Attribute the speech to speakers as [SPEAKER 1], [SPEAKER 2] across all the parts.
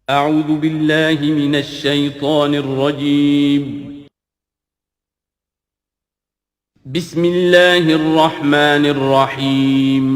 [SPEAKER 1] أعوذ بالله من الشيطان الرجيم. بسم الله الرحمن الرحيم.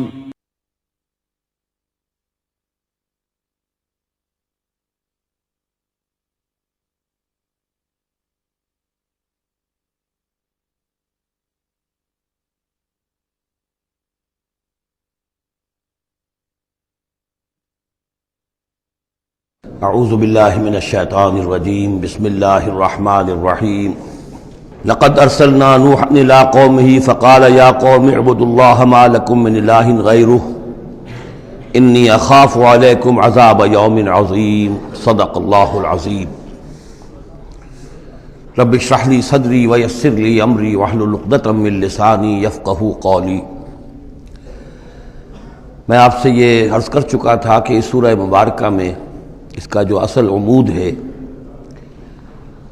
[SPEAKER 2] اعوذ باللہ من الشیطان الرجیم بسم اللہ الرحمن الرحیم لقد ارسلنا نوحا الى قومه فقال یا قوم اعبدوا اللہ ما لکم من الہ غیرہ انی اخاف علیکم عذاب یوم عظیم صدق اللہ العظیم رب اشرح لی صدری ویسر لی امری واحلل عقدۃ من لسانی یفقہوا قولی۔ میں آپ سے یہ عرض کر چکا تھا کہ اس سورہ مبارکہ میں اس کا جو اصل عمود ہے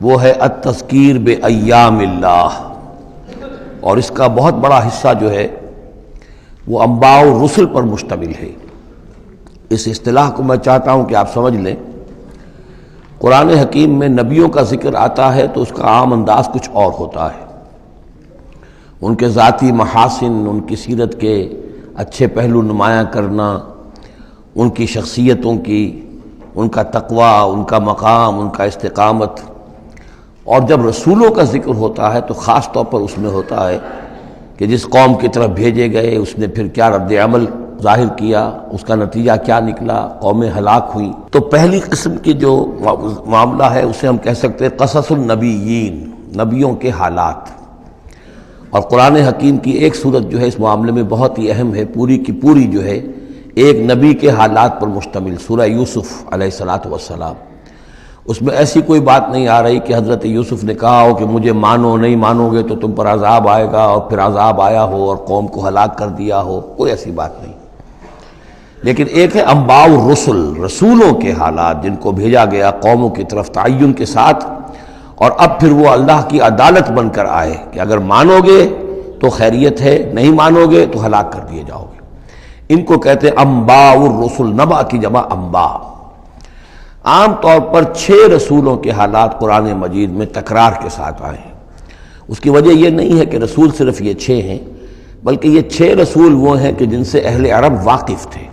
[SPEAKER 2] وہ ہے التذکیر بایام اللہ، اور اس کا بہت بڑا حصہ جو ہے وہ انباء الرسل پر مشتمل ہے۔ اس اصطلاح کو میں چاہتا ہوں کہ آپ سمجھ لیں۔ قرآن حکیم میں نبیوں کا ذکر آتا ہے تو اس کا عام انداز کچھ اور ہوتا ہے، ان کے ذاتی محاسن، ان کی سیرت کے اچھے پہلو نمایاں کرنا، ان کی شخصیتوں کی، ان کا تقوی، ان کا مقام، ان کا استقامت۔ اور جب رسولوں کا ذکر ہوتا ہے تو خاص طور پر اس میں ہوتا ہے کہ جس قوم کی طرف بھیجے گئے اس نے پھر کیا رد عمل ظاہر کیا، اس کا نتیجہ کیا نکلا، قومیں ہلاک ہوئیں۔ تو پہلی قسم کی جو معاملہ ہے اسے ہم کہہ سکتے ہیں قصص النبیین، نبیوں کے حالات۔ اور قرآن حکیم کی ایک صورت جو ہے اس معاملے میں بہت ہی اہم ہے، پوری کی پوری جو ہے ایک نبی کے حالات پر مشتمل، سورہ یوسف علیہ الصلاۃ والسلام۔ اس میں ایسی کوئی بات نہیں آ رہی کہ حضرت یوسف نے کہا ہو کہ مجھے مانو، نہیں مانو گے تو تم پر عذاب آئے گا، اور پھر عذاب آیا ہو اور قوم کو ہلاک کر دیا ہو، کوئی ایسی بات نہیں۔ لیکن ایک ہے انباء الرسل، رسولوں کے حالات جن کو بھیجا گیا قوموں کی طرف تعین کے ساتھ، اور اب پھر وہ اللہ کی عدالت بن کر آئے کہ اگر مانو گے تو خیریت ہے، نہیں مانو گے تو ہلاک کر دیے جاؤ گے۔ ان کو کہتے ہیں انباء الرسل، نبا کی جمع انباء۔ عام طور پر 6 رسولوں کے حالات قرآن مجید میں تکرار کے ساتھ آئے ہیں۔ اس کی وجہ یہ نہیں ہے کہ رسول صرف یہ 6 ہیں، بلکہ یہ 6 رسول وہ ہیں کہ جن سے اہل عرب واقف تھے۔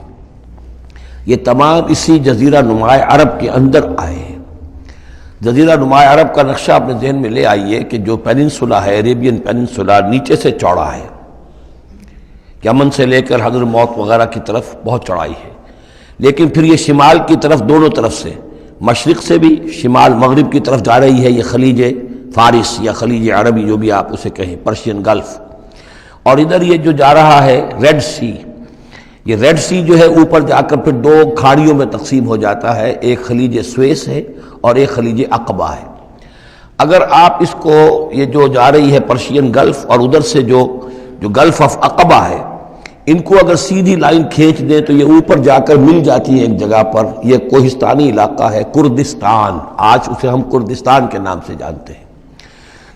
[SPEAKER 2] یہ تمام اسی جزیرہ نما عرب کے اندر آئے ہیں۔ جزیرہ نما عرب کا نقشہ اپنے ذہن میں لے آئیے کہ جو پیننسولا ہے، عربین پیننسولا، نیچے سے چوڑا ہے، یمن سے لے کر حضر موت وغیرہ کی طرف بہت چوڑائی ہے، لیکن پھر یہ شمال کی طرف دونوں طرف سے، مشرق سے بھی شمال مغرب کی طرف جا رہی ہے یہ خلیج فارس یا خلیج عربی جو بھی آپ اسے کہیں، پرشین گلف۔ اور ادھر یہ جو جا رہا ہے ریڈ سی، یہ ریڈ سی جو ہے اوپر جا کر پھر 2 کھاڑیوں میں تقسیم ہو جاتا ہے، ایک خلیج سویس ہے اور ایک خلیج عقبہ ہے۔ اگر آپ اس کو یہ جو جا رہی ہے پرشین گلف اور ادھر سے جو گلف آف عقبہ ہے، ان کو اگر سیدھی لائن کھینچ دیں تو یہ اوپر جا کر مل جاتی ہے ایک جگہ پر۔ یہ کوہستانی علاقہ ہے، کردستان، آج اسے ہم کردستان کے نام سے جانتے ہیں۔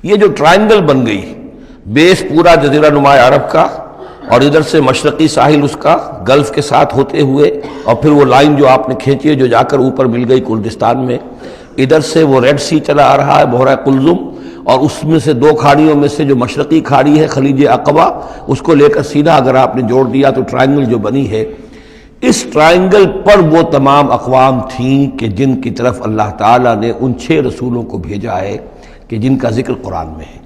[SPEAKER 2] یہ جو ٹرائنگل بن گئی، بیس پورا جزیرہ نما عرب کا، اور ادھر سے مشرقی ساحل اس کا گلف کے ساتھ ہوتے ہوئے، اور پھر وہ لائن جو آپ نے کھینچی ہے جو جا کر اوپر مل گئی کردستان میں، ادھر سے وہ ریڈ سی چلا آ رہا ہے، بحیرہ قلزم، اور اس میں سے 2 کھاڑیوں میں سے جو مشرقی کھاڑی ہے خلیج عقبہ، اس کو لے کر سیدھا اگر آپ نے جوڑ دیا تو ٹرائنگل جو بنی ہے، اس ٹرائنگل پر وہ تمام اقوام تھیں کہ جن کی طرف اللہ تعالیٰ نے ان 6 رسولوں کو بھیجا ہے کہ جن کا ذکر قرآن میں ہے۔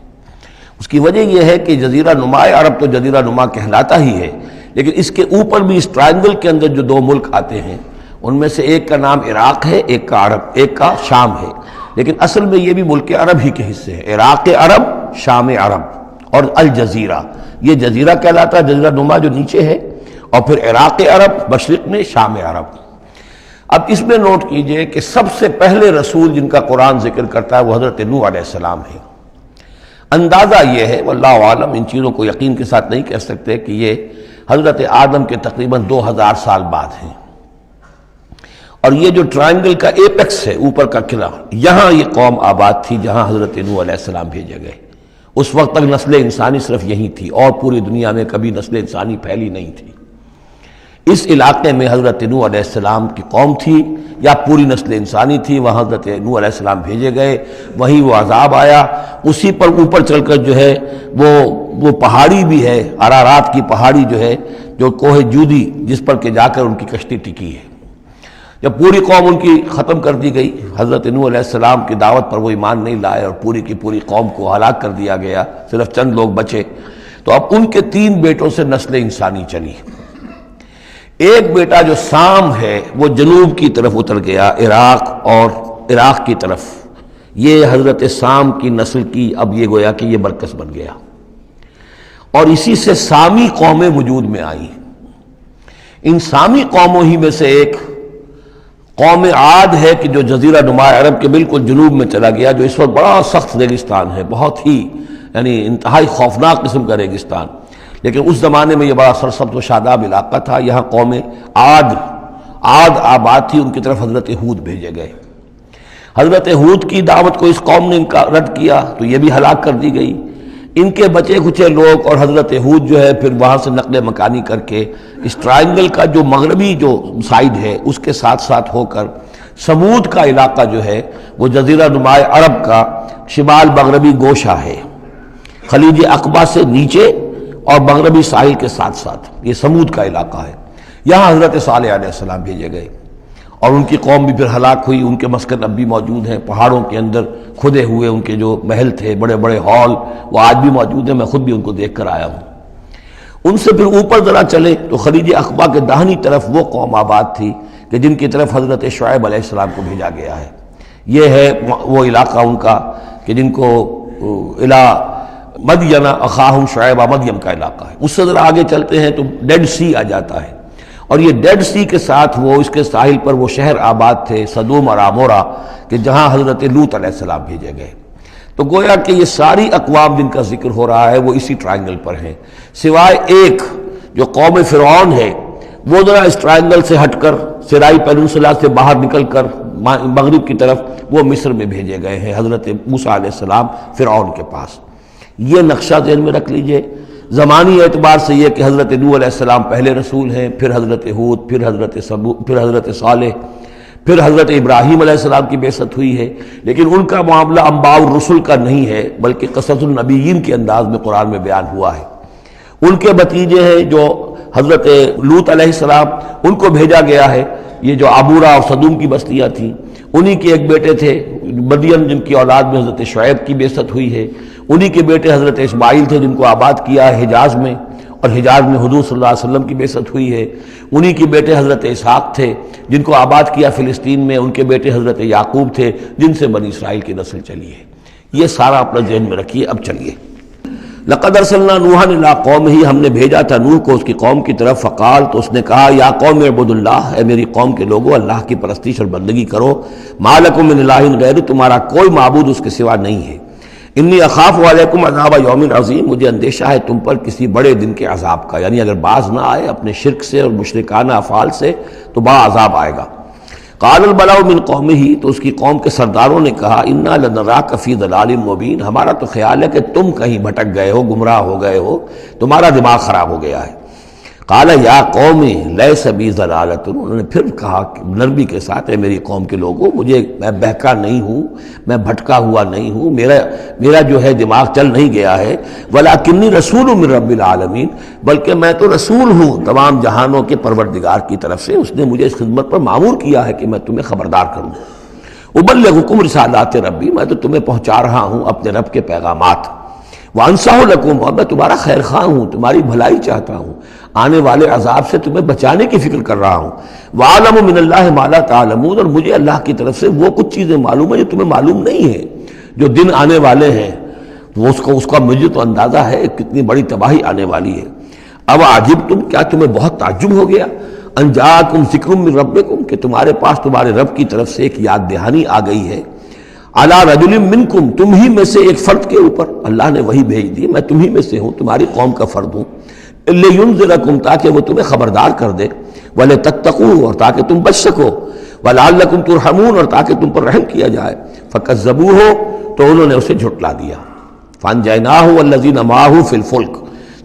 [SPEAKER 2] اس کی وجہ یہ ہے کہ جزیرہ نما عرب تو جزیرہ نما کہلاتا ہی ہے، لیکن اس کے اوپر بھی اس ٹرائنگل کے اندر جو 2 ملک آتے ہیں ان میں سے ایک کا نام عراق ہے، ایک کا عرب، ایک کا شام ہے، لیکن اصل میں یہ بھی ملک عرب ہی کے حصے ہیں، عراق عرب، شام عرب اور الجزیرہ، یہ جزیرہ کہلاتا ہے، جزیرہ نما جو نیچے ہے، اور پھر عراق عرب مشرق میں، شام عرب۔ اب اس میں نوٹ کیجئے کہ سب سے پہلے رسول جن کا قرآن ذکر کرتا ہے وہ حضرت نوح علیہ السلام ہے۔ اندازہ یہ ہے، واللہ عالم، ان چیزوں کو یقین کے ساتھ نہیں کہہ سکتے، کہ یہ حضرت آدم کے تقریباً 2000 سال بعد ہیں۔ اور یہ جو ٹرائنگل کا ایپیکس ہے، اوپر کا قلعہ، یہاں یہ قوم آباد تھی جہاں حضرت نوح علیہ السلام بھیجے گئے۔ اس وقت تک نسل انسانی صرف یہی تھی، اور پوری دنیا میں کبھی نسل انسانی پھیلی نہیں تھی۔ اس علاقے میں حضرت نوح علیہ السلام کی قوم تھی یا پوری نسل انسانی تھی، وہاں حضرت نوح علیہ السلام بھیجے گئے، وہیں وہ عذاب آیا۔ اسی پر اوپر چل کر جو ہے وہ پہاڑی بھی ہے، ارارات کی پہاڑی جو ہے، جو کوہ جودی، جس پر کہ جا کر ان کی کشتی ٹکی ہے۔ جب پوری قوم ان کی ختم کر دی گئی، حضرت نوح علیہ السلام کی دعوت پر وہ ایمان نہیں لائے اور پوری کی پوری قوم کو ہلاک کر دیا گیا، صرف چند لوگ بچے، تو اب ان کے 3 بیٹوں سے نسل انسانی چلی۔ ایک بیٹا جو سام ہے وہ جنوب کی طرف اتر گیا، عراق کی طرف، یہ حضرت سام کی نسل کی اب یہ گویا کہ یہ مرکز بن گیا، اور اسی سے سامی قومیں وجود میں آئیں۔ ان سامی قوموں ہی میں سے ایک قوم عاد ہے کہ جو جزیرہ نما عرب کے بالکل جنوب میں چلا گیا، جو اس وقت بڑا سخت ریگستان ہے، بہت ہی یعنی انتہائی خوفناک قسم کا ریگستان، لیکن اس زمانے میں یہ بڑا سرسبز و شاداب علاقہ تھا۔ یہاں قوم عاد آباد تھی، ان کی طرف حضرت ہود بھیجے گئے۔ حضرت ہود کی دعوت کو اس قوم نے رد کیا تو یہ بھی ہلاک کر دی گئی۔ ان کے بچے کچے لوگ اور حضرت ہود جو ہے پھر وہاں سے نقل مکانی کر کے اس ٹرائنگل کا جو مغربی جو سائڈ ہے اس کے ساتھ ساتھ ہو کر سمود کا علاقہ جو ہے وہ جزیرہ نما عرب کا شمال مغربی گوشہ ہے، خلیج عقبہ سے نیچے اور مغربی ساحل کے ساتھ ساتھ یہ سمود کا علاقہ ہے۔ یہاں حضرت صالح علیہ السلام بھیجے گئے اور ان کی قوم بھی پھر ہلاک ہوئی۔ ان کے مسکن اب بھی موجود ہیں، پہاڑوں کے اندر کھدے ہوئے ان کے جو محل تھے، بڑے بڑے ہال، وہ آج بھی موجود ہیں، میں خود بھی ان کو دیکھ کر آیا ہوں۔ ان سے پھر اوپر ذرا چلے تو خلیج عقبہ کے داہنی طرف وہ قوم آباد تھی کہ جن کی طرف حضرت شعیب علیہ السلام کو بھیجا گیا ہے۔ یہ ہے وہ علاقہ ان کا کہ جن کو الی مدین اخاہم شعیب مدین کا علاقہ ہے۔ اس سے ذرا آگے چلتے ہیں تو ڈیڈ سی آ جاتا ہے، اور یہ ڈیڈ سی کے ساتھ وہ اس کے ساحل پر وہ شہر آباد تھے سدوم اور عمورہ کہ جہاں حضرت لوط علیہ السلام بھیجے گئے۔ تو گویا کہ یہ ساری اقوام جن کا ذکر ہو رہا ہے وہ اسی ٹرائنگل پر ہیں، سوائے ایک جو قوم فرعون ہے، وہ ذرا اس ٹرائنگل سے ہٹ کر سرائی پیننسلا سے باہر نکل کر مغرب کی طرف وہ مصر میں بھیجے گئے ہیں حضرت موسیٰ علیہ السلام فرعون کے پاس۔ یہ نقشہ ذہن میں رکھ لیجئے۔ زمانی اعتبار سے یہ کہ حضرت نوح علیہ السلام پہلے رسول ہیں، پھر حضرت ہود، پھر حضرت صالح، پھر حضرت ابراہیم علیہ السلام کی بعثت ہوئی ہے، لیکن ان کا معاملہ انباء الرسل کا نہیں ہے بلکہ قصص النبیین کے انداز میں قرآن میں بیان ہوا ہے۔ ان کے بتیجے ہیں جو حضرت لوط علیہ السلام، ان کو بھیجا گیا ہے۔ یہ جو عمورہ اور صدوم کی بستیاں تھیں، انہی کے ایک بیٹے تھے مدین جن کی اولاد میں حضرت شعیب کی بعثت ہوئی ہے، انہی کے بیٹے حضرت اسماعیل تھے جن کو آباد کیا ہے حجاز میں، اور حجاز میں حضور صلی اللہ علیہ وسلم کی بعثت ہوئی ہے۔ انہی کے بیٹے حضرت اسحاق تھے جن کو آباد کیا فلسطین میں، ان کے بیٹے حضرت یعقوب تھے جن سے بنی اسرائیل کی نسل چلی ہے۔ یہ سارا اپنا ذہن میں رکھیے۔ اب چلیے، لقد ارسلنا نوحا الی قومہ، ہم نے بھیجا تھا نوح کو اس کی قوم کی طرف، فقال، تو اس نے کہا، یا قوم اعبدوا اللہ، اے میری قوم کے لوگو اللہ کی پرستش اور بندگی کرو، ما لکم من الہ غیرہ، تمہارا کوئی معبود اس کے سوا نہیں ہے، انی اخاف علیکم عذاب یوم عظیم، مجھے اندیشہ ہے تم پر کسی بڑے دن کے عذاب کا، یعنی اگر باز نہ آئے اپنے شرک سے اور مشرکانہ افعال سے تو بڑا عذاب آئے گا۔ قال الملأ من قومہ، تو اس کی قوم کے سرداروں نے کہا، انا لنراک فی ضلال مبین، ہمارا تو خیال ہے کہ تم کہیں بھٹک گئے ہو، گمراہ ہو گئے ہو، تمہارا دماغ خراب ہو گیا ہے۔ قال یا قوم لیس بی ضلالۃ، انہوں نے پھر کہا نرمی کے ساتھ، اے میری قوم کے لوگوں، میں بہکا نہیں ہوں، میں بھٹکا ہوا نہیں ہوں، میرا جو ہے دماغ چل نہیں گیا ہے، ولکنی رسول من رب العالمین، بلکہ میں تو رسول ہوں تمام جہانوں کے پروردگار کی طرف سے، اس نے مجھے اس خدمت پر مامور کیا ہے کہ میں تمہیں خبردار کروں۔ ابلغکم رسالات ربی، میں تو تمہیں پہنچا رہا ہوں اپنے رب کے پیغامات، وانصح لکم، اور میں تمہارا خیر خواہ ہوں، تمہاری بھلائی چاہتا ہوں، آنے والے عذاب سے تمہیں بچانے کی فکر کر رہا ہوں۔ وَأَعْلَمُ مِنَ اللَّهِ مَا لَا تَعْلَمُونَ، اور مجھے اللہ کی طرف سے وہ کچھ چیزیں معلوم ہیں جو تمہیں معلوم نہیں ہیں، جو دن آنے والے ہیں وہ اس کا مجھے تو اندازہ ہے کتنی بڑی تباہی آنے والی ہے۔ اب عجبتم، کیا تمہیں بہت تعجب ہو گیا، ان جاءکم ذکر من ربکم، کہ تمہارے پاس تمہارے رب کی طرف سے ایک یاد دہانی آ گئی ہے، علی رجل منکم، تم ہی میں سے ایک فرد کے اوپر اللہ نے وہی بھیج دی، میں تم ہی میں سے ہوں، تمہاری قوم کا فرد ہوں، لینذرکم، تاکہ وہ تمہیں خبردار کر دے، ولتتقوا، اور تاکہ تم بچ سکو، ولعلکم ترحمون، اور تاکہ تم پر رحم کیا جائے۔ فکذبوہ، تو انہوں نے اسے جھٹلا دیا، فانجیناہ والذین معہ فی الفلک،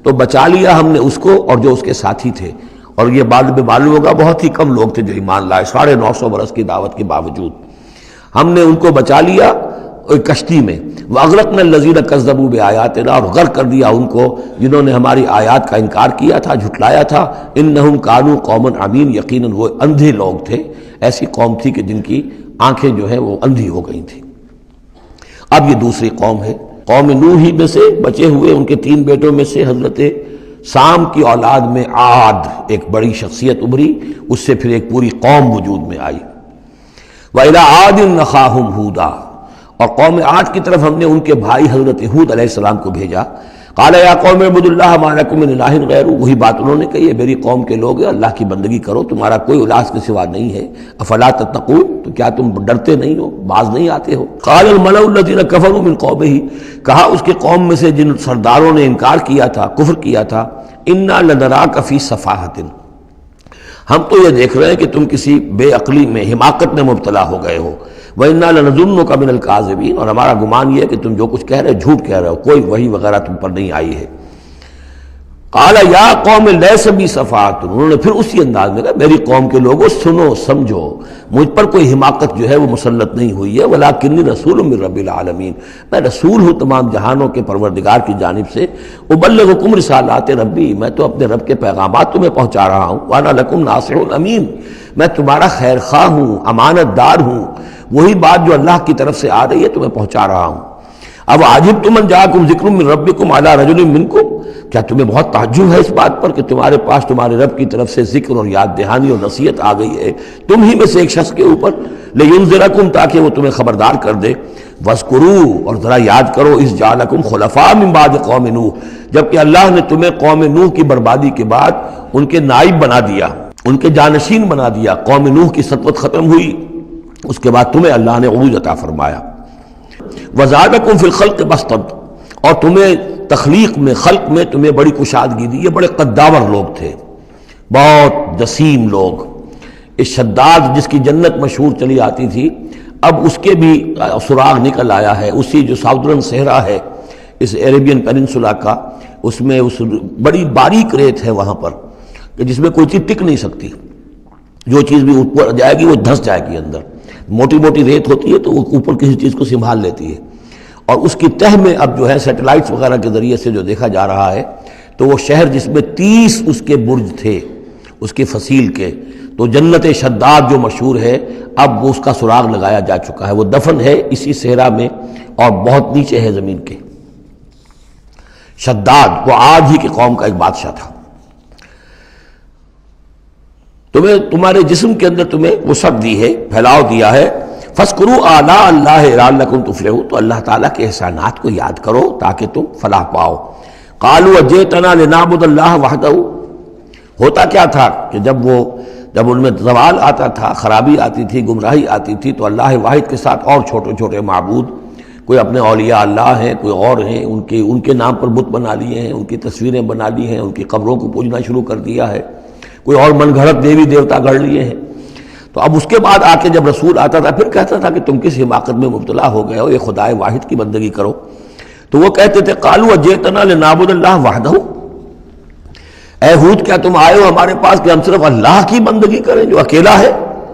[SPEAKER 2] تو بچا لیا ہم نے اس کو اور جو اس کے ساتھی تھے، اور یہ بعد میں معلوم ہوگا بہت ہی کم لوگ تھے جو ایمان لائے 950 برس کی دعوت کے باوجود۔ ہم نے ان کو بچا لیا ایک کشتی میں، وَأَغْرَقْنَا الَّذِينَ كَذَّبُوا بِآيَاتِنَا، اور غرق کر دیا ان کو جنہوں نے ہماری آیات کا انکار کیا تھا، جھٹلایا تھا۔ إِنَّهُمْ كَانُوا قَوْمًا عَمِينَ، یقیناً وہ اندھے لوگ تھے، ایسی قوم تھی کہ جن کی آنکھیں جو ہیں وہ اندھی ہو گئی تھیں۔ اب یہ دوسری قوم ہے، قوم نوح ہی میں سے بچے ہوئے ان کے 3 بیٹوں میں سے حضرت سام کی اولاد میں عاد ایک بڑی شخصیت ابھری، اس سے پھر ایک پوری قوم وجود میں آئی۔ وَإِلَىٰ عَادٍ أَخَاهُمْ هُودًا، اور قوم عاد کی طرف ہم نے ان کے بھائی حضرت ہود علیہ السلام کو بھیجا۔ قَالَ يَا قَوْمِ اعْبُدُوا اللَّهَ مَا لَكُم مِّنْ إِلَٰهٍ غَيْرُهُ، وہی بات انہوں نے کہی ہے، میری قوم کے لوگ اللہ کی بندگی کرو، تمہارا کوئی الہ کے سوا نہیں ہے۔ افلا تتقون، تو کیا تم ڈرتے نہیں ہو، باز نہیں آتے ہو؟ قَالَ الْمَلَأُ الَّذِينَ كَفَرُوا مِنْ قَوْمِهِ، کہا اس کے قوم میں سے جن سرداروں نے انکار کیا تھا، کفر کیا تھا، إِنَّا لَنَرَاكَ فِي سَفَاهَةٍ، ہم تو یہ دیکھ رہے ہیں کہ تم کسی بے عقلی میں، حماقت میں مبتلا ہو گئے ہو۔ وَإِنَّا لَنَظُنُّكَ مِنَ الْكَاذِبِينَ، اور ہمارا گمان یہ ہے کہ تم جو کچھ کہہ رہے ہو جھوٹ کہہ رہے ہو، کوئی وحی وغیرہ تم پر نہیں آئی ہے۔ قَالَ يَا قَوْمِ لَيْسَ بِي سَفَاهَةٌ، انہوں نے پھر اسی انداز میں کہا میری قوم کے لوگوں سنو سمجھو، مجھ پر کوئی حماقت جو ہے وہ مسلط نہیں ہوئی ہے، وَلَٰكِنِّي رَسُولٌ مِّن رَّبِّ الْعَالَمِينَ، میں رسول ہوں تمام جہانوں کے پروردگار کی جانب سے۔ أُبَلِّغُكُمْ رِسَالَاتِ رَبِّي، میں تو اپنے رب کے پیغامات تمہیں پہنچا رہا ہوں۔ وَأَنَا لَكُمْ نَاصِحٌ أَمِينٌ، میں تمہارا خیر خواہ ہوں، امانت دار ہوں، وہی بات جو اللہ کی طرف سے آ رہی ہے تمہیں پہنچا رہا ہوں۔ اب عجبتم ان جاءکم ذکر من ربکم علی رجل منکم، کیا تمہیں بہت تعجب ہے اس بات پر کہ تمہارے پاس تمہارے رب کی طرف سے ذکر اور یاد دہانی اور نصیحت آ گئی ہے تم ہی میں سے ایک شخص کے اوپر، لینذرکم، تاکہ وہ تمہیں خبردار کر دے۔ واذکروا، اور ذرا یاد کرو، اذ جعلکم خلفاء من بعد قوم نوح، جبکہ اللہ نے تمہیں قوم نوح کی بربادی کے بعد ان کے نائب بنا دیا، ان کے جانشین بنا دیا۔ قوم نوح کی سطوت ختم ہوئی، اس کے بعد تمہیں اللہ نے عروج عطا فرمایا۔ وزادکم فی الخلق بسطۃ، اور تمہیں تخلیق میں، خلق میں تمہیں بڑی کشادگی دی۔ یہ بڑے قداور لوگ تھے، بہت جسیم لوگ۔ اس شداد جس کی جنت مشہور چلی آتی تھی، اب اس کے بھی سراغ نکل آیا ہے۔ اسی جو ساؤدرن صحرا ہے اس عربین پیننسولا کا، اس میں اس بڑی باریک ریت ہے وہاں پر کہ جس میں کوئی چیز ٹک نہیں سکتی، جو چیز بھی اوپر جائے گی وہ دھس جائے گی اندر۔ موٹی موٹی ریت ہوتی ہے تو وہ اوپر کسی چیز کو سنبھال لیتی ہے، اور اس کی تہ میں اب جو ہے سیٹلائٹس وغیرہ کے ذریعے سے جو دیکھا جا رہا ہے، تو وہ شہر جس میں 30 اس کے برج تھے اس کے فصیل کے، تو جنت شداد جو مشہور ہے اب اس کا سراغ لگایا جا چکا ہے۔ وہ دفن ہے اسی صحرا میں اور بہت نیچے ہے زمین کے۔ شداد وہ عاد ہی کی قوم کا ایک بادشاہ تھا۔ تمہیں تمہارے جسم کے اندر تمہیں وسعت دی ہے، پھیلاؤ دیا ہے۔ فَاذْكُرُوا آلَاءَ اللَّهِ لَعَلَّكُمْ تُفْلِحُونَ، تو اللہ تعالیٰ کے احسانات کو یاد کرو تاکہ تم فلاح پاؤ۔ قَالُوا أَجِئْتَنَا لِنَعْبُدَ اللَّهَ وَحْدَهُ، ہوتا کیا تھا کہ جب ان میں زوال آتا تھا، خرابی آتی تھی، گمراہی آتی تھی، تو اللہ واحد کے ساتھ اور چھوٹے چھوٹے معبود، کوئی اپنے اولیاء اللہ ہیں، کوئی اور ہیں، ان کے نام پر بت بنا لیے ہیں، ان کی تصویریں بنا لی ہیں، ان کی قبروں کو پوجنا شروع کر دیا ہے، کوئی اور من گھڑت دیوی دیوتا گڑھ لیے ہیں۔ تو اب اس کے بعد آ کے جب رسول آتا تھا پھر کہتا تھا کہ تم کس حماقت میں مبتلا ہو گئے ہو، یہ خدائے واحد کی بندگی کرو۔ تو وہ کہتے تھے قالوا اجئتنا لنعبد اللہ وحدہ، اے ہود کیا تم آئے ہو ہمارے پاس کہ ہم صرف اللہ کی بندگی کریں جو اکیلا ہے،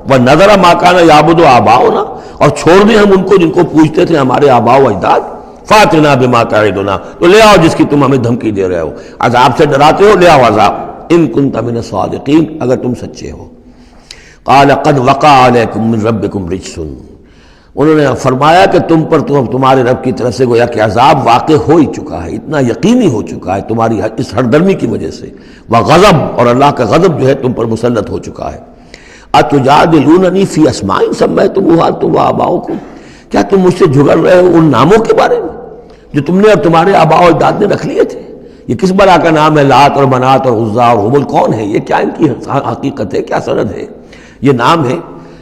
[SPEAKER 2] وَنَذَرَ مَا كَانَ يَعْبُدُ آبَاؤُنَا، اور چھوڑ دیں ہم ان کو جن کو پوجتے تھے ہمارے آباء و اجداد۔ فَأْتِنَا بِمَا تَعِدُنَا، تو لے آؤ جس کی تم ہمیں دھمکی دے رہے ہو، عذاب سے ڈراتے ہو، لے آؤ عذاب، ان كنت من الصادقین، اگر تم سچے ہو۔ قال قد وقع علیکم من ربکم رجس، انہوں نے فرمایا کہ تم پر تمہارے رب کی طرف سے گویا کہ عذاب واقع ہو ہی چکا ہے، اتنا یقینی ہو چکا ہے تمہاری اس ہردرمی کی وجہ سے، وغضب، اور اللہ کا غضب جو ہے تم پر مسلط ہو چکا ہے۔ اتجادلوننی فی اسماء سمیتموها انتم وآباؤکم، کیا تم مجھ سے جھگڑ رہے ہو ان ناموں کے بارے میں جو تم نے اور تمہارے آباء و اجداد نے رکھ لیے تھے؟ یہ کس بلا کا نام ہے؟ لات اور منات اور عزا اور ہبل کون ہے؟ یہ کیا ان کی حقیقت ہے، کیا سند ہے؟ یہ نام ہے،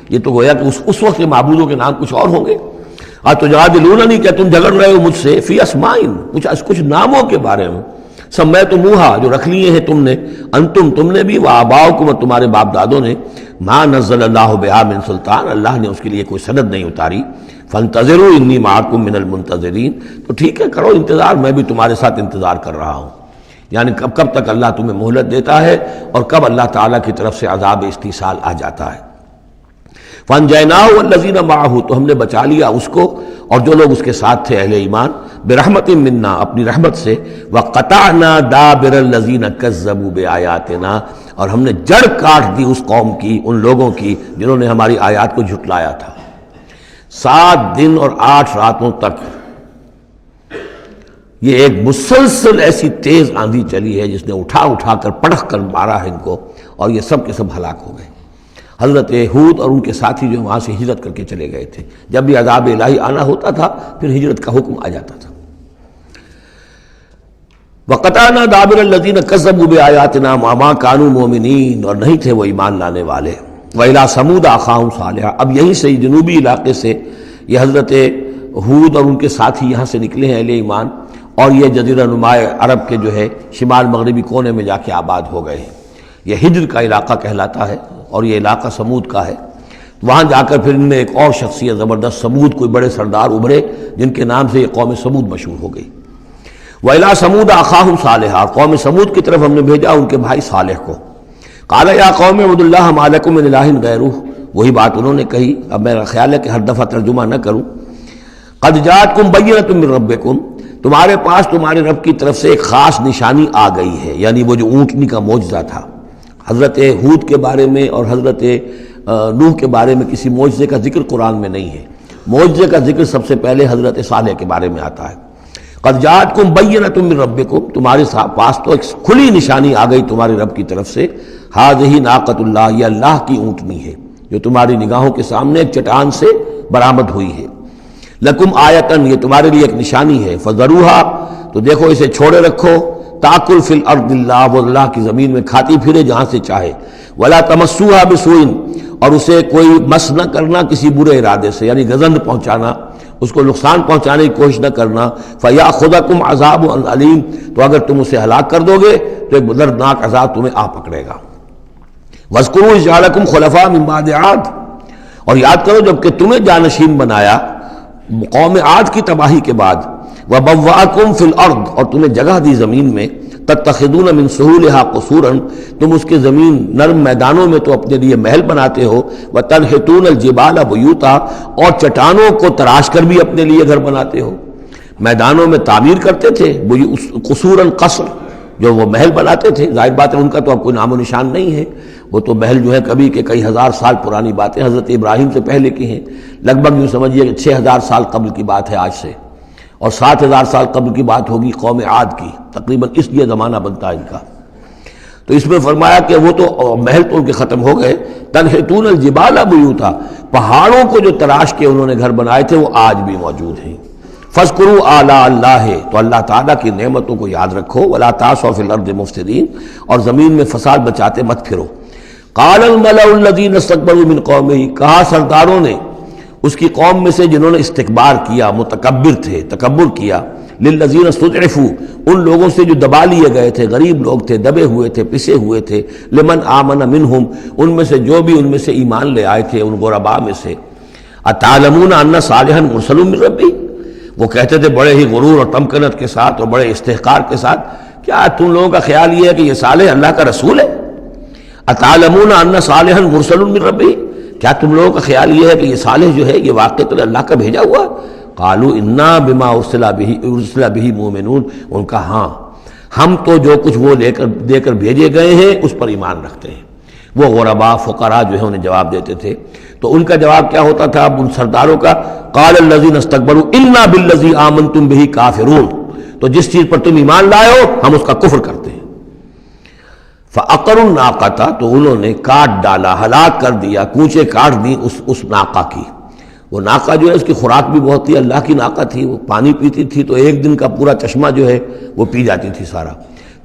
[SPEAKER 2] یہ تو گویا کہ اس وقت کے معبودوں کے نام کچھ اور ہوں گے۔ اتجادلوننی، کیا تم جھگڑ رہے ہو مجھ سے فی اسماء، کچھ ناموں کے بارے میں، سمیتموها، جو رکھ لیے ہیں تم نے، انتم، تم نے بھی، وآباؤکم، اور تمہارے باپ دادوں نے، ما نزل اللہ بہا من سلطان، اللہ نے اس کے لیے کوئی سند نہیں اتاری۔ فانتظروا انی معکم من المنتظرین، تو ٹھیک ہے کرو انتظار، میں بھی تمہارے ساتھ انتظار کر رہا ہوں۔ یعنی کب تک اللہ تمہیں مہلت دیتا ہے اور کب اللہ تعالیٰ کی طرف سے عذاب استیصال آ جاتا ہے۔ فَأَنْجَيْنَاهُ وَالَّذِينَ مَعَهُ، تو ہم نے بچا لیا اس کو اور جو لوگ اس کے ساتھ تھے اہل ایمان، برحمت منا، اپنی رحمت سے، وَقَطَعْنَا دَابِرَ الَّذِينَ كَذَّبُوا بِآيَاتِنَا، اور ہم نے جڑ کاٹ دی اس قوم کی، ان لوگوں کی جنہوں نے ہماری آیات کو جھٹلایا تھا۔ 7 دن اور 8 راتوں تک یہ ایک مسلسل ایسی تیز آندھی چلی ہے جس نے اٹھا کر پٹخ کر مارا ہے ان کو، اور یہ سب کے سب ہلاک ہو گئے۔ حضرت ہود اور ان کے ساتھی جو وہاں سے ہجرت کر کے چلے گئے تھے، جب بھی عذاب الہی آنا ہوتا تھا پھر ہجرت کا حکم آ جاتا تھا۔ وَقَطَعْنَا دَابِرَ الَّذِينَ كَذَّبُوا بِآيَاتِنَا وَمَا كَانُوا مُؤْمِنِينَ، اور نہیں تھے وہ ایمان لانے والے۔ وَإِلَىٰ ثَمُودَ أَخَاهُمْ صَالِحًا، اب یہیں سے جنوبی علاقے سے یہ حضرت ہود اور ان کے ساتھی یہاں سے نکلے ہیں اہل ایمان، اور یہ جزیرہ نما عرب کے جو ہے شمال مغربی کونے میں جا کے آباد ہو گئے ہیں۔ یہ ہجر کا علاقہ کہلاتا ہے اور یہ علاقہ سمود کا ہے۔ وہاں جا کر پھر ان میں ایک اور شخصیت زبردست، سمود کوئی بڑے سردار ابھرے جن کے نام سے یہ قوم سمود مشہور ہو گئی۔ وَإِلَىٰ ثَمُودَ أَخَاهُمْ صَالِحًا، قوم سمود کی طرف ہم نے بھیجا ان کے بھائی صالح کو۔ قَالَ يَا قَوْمِ اعْبُدُوا اللَّهَ مَا لَكُم مِّنْ إِلَٰهٍ غَيْرُهُ، وہی بات انہوں نے کہی، اب میرا خیال ہے کہ ہر دفعہ ترجمہ نہ کروں۔ قَدْ جَاءَتْكُم بَيِّنَةٌ مِّن رَّبِّكُم، تمہارے پاس تمہارے رب کی طرف سے ایک خاص نشانی آ گئی ہے، یعنی وہ جو اونٹنی کا معجزہ تھا۔ حضرت ہود کے بارے میں اور حضرت نوح کے بارے میں کسی معجزے کا ذکر قرآن میں نہیں ہے، معجزے کا ذکر سب سے پہلے حضرت صالح کے بارے میں آتا ہے۔ قد جاءتکم بینۃ من ربکم، تمہارے پاس تو ایک کھلی نشانی آ گئی تمہارے رب کی طرف سے۔ ھذہ ناقۃ اللہ، یہ اللہ کی اونٹنی ہے جو تمہاری نگاہوں کے سامنے ایک چٹان سے برآمد ہوئی ہے۔ لکم آیتن، یہ تمہارے لیے ایک نشانی ہے۔ فذروھا، تو دیکھو اسے چھوڑے رکھو۔ تاکل فی الارض اللہ، وہ اللہ کی زمین میں کھاتی پھرے جہاں سے چاہے۔ ولا تمسوھا بسوء، اور اسے کوئی مس نہ کرنا کسی برے ارادے سے، یعنی گزند پہنچانا، اس کو نقصان پہنچانے کی کوشش نہ کرنا۔ فیاخذکم عذاب علیم، تو اگر تم اسے ہلاک کر دو گے تو ایک دردناک عذاب تمہیں آ پکڑے گا۔ واذکروا اذ جعلکم خلفاء من بعد عاد، اور یاد کرو جب کہ تمہیں جانشین بنایا قوم عاد کی تباہی کے بعد۔ وبوأکم فی الارض، اور تمہیں جگہ دی زمین میں۔ تتخذون من سہولہا قصورا، تم اس کے زمین نرم میدانوں میں تو اپنے لیے محل بناتے ہو۔ وتنحتون الجبال بیوتا، اور چٹانوں کو تراش کر بھی اپنے لیے گھر بناتے ہو۔ میدانوں میں تعمیر کرتے تھے قصورا، قصر جو وہ محل بناتے تھے، ظاہر بات ہے ان کا تو اب کوئی نام و نشان نہیں ہے، وہ تو محل جو ہے کبھی کے کئی ہزار سال پرانی باتیں حضرت ابراہیم سے پہلے کی ہیں، لگ بھگ یوں سمجھیے کہ 6000 سال قبل کی بات ہے آج سے، اور 7000 سال قبل کی بات ہوگی قوم عاد کی، تقریباً اس لیے زمانہ بنتا ہے ان کا۔ تو اس میں فرمایا کہ وہ تو محل تو ان کے ختم ہو گئے۔ تنحتون الجبال بیوتا، پہاڑوں کو جو تراش کے انہوں نے گھر بنائے تھے وہ آج بھی موجود ہیں۔ فاذکروا آلاء اللہ، تو اللہ تعالیٰ کی نعمتوں کو یاد رکھو۔ ولا تعثوا فی الارض مفسدین، اور زمین میں فساد بچاتے مت پھرو۔ قال الملأ الذین استکبروا من قومہ، کہا سرداروں نے اس کی قوم میں سے جنہوں نے استکبار کیا، متکبر تھے، تکبر کیا، للذین استضعفوا، ان لوگوں سے جو دبا لیے گئے تھے، غریب لوگ تھے، دبے ہوئے تھے، پسے ہوئے تھے، لمن آمن منہم، ان میں سے جو بھی ان میں سے ایمان لے آئے تھے ان غرباء میں سے۔ اتعلمون ان صالحا مرسل من ربی، وہ کہتے تھے بڑے ہی غرور اور تمکنت کے ساتھ اور بڑے استحقار کے ساتھ، کیا تم لوگوں کا خیال یہ ہے کہ یہ صالح اللہ کا رسول ہے؟ اتعلمون ان صالحا مرسل من ربی، کیا تم لوگوں کا خیال یہ ہے کہ یہ صالح جو ہے یہ واقعی اللہ کا بھیجا ہوا؟ قالوا انا بما ارسل به مؤمنون، ان کا ہاں ہم تو جو کچھ وہ دے کر بھیجے گئے ہیں اس پر ایمان رکھتے ہیں۔ وہ غرباء فقراء جو ہے انہیں جواب دیتے تھے، تو ان کا جواب کیا ہوتا تھا اب ان سرداروں کا؟ قال الذین استکبروا انا بالذی آمنتم به کافرون، تو جس چیز پر تم ایمان لائے ہو ہم اس کا کفر کرتے ہیں۔ فعقروا الناقۃ، تو انہوں نے کاٹ ڈالا، ہلاک کر دیا، کوچے کاٹ دی اس ناقہ کی۔ وہ ناقہ جو ہے اس کی خوراک بھی بہت تھی، اللہ کی ناقہ تھی، وہ پانی پیتی تھی تو ایک دن کا پورا چشمہ جو ہے وہ پی جاتی تھی سارا۔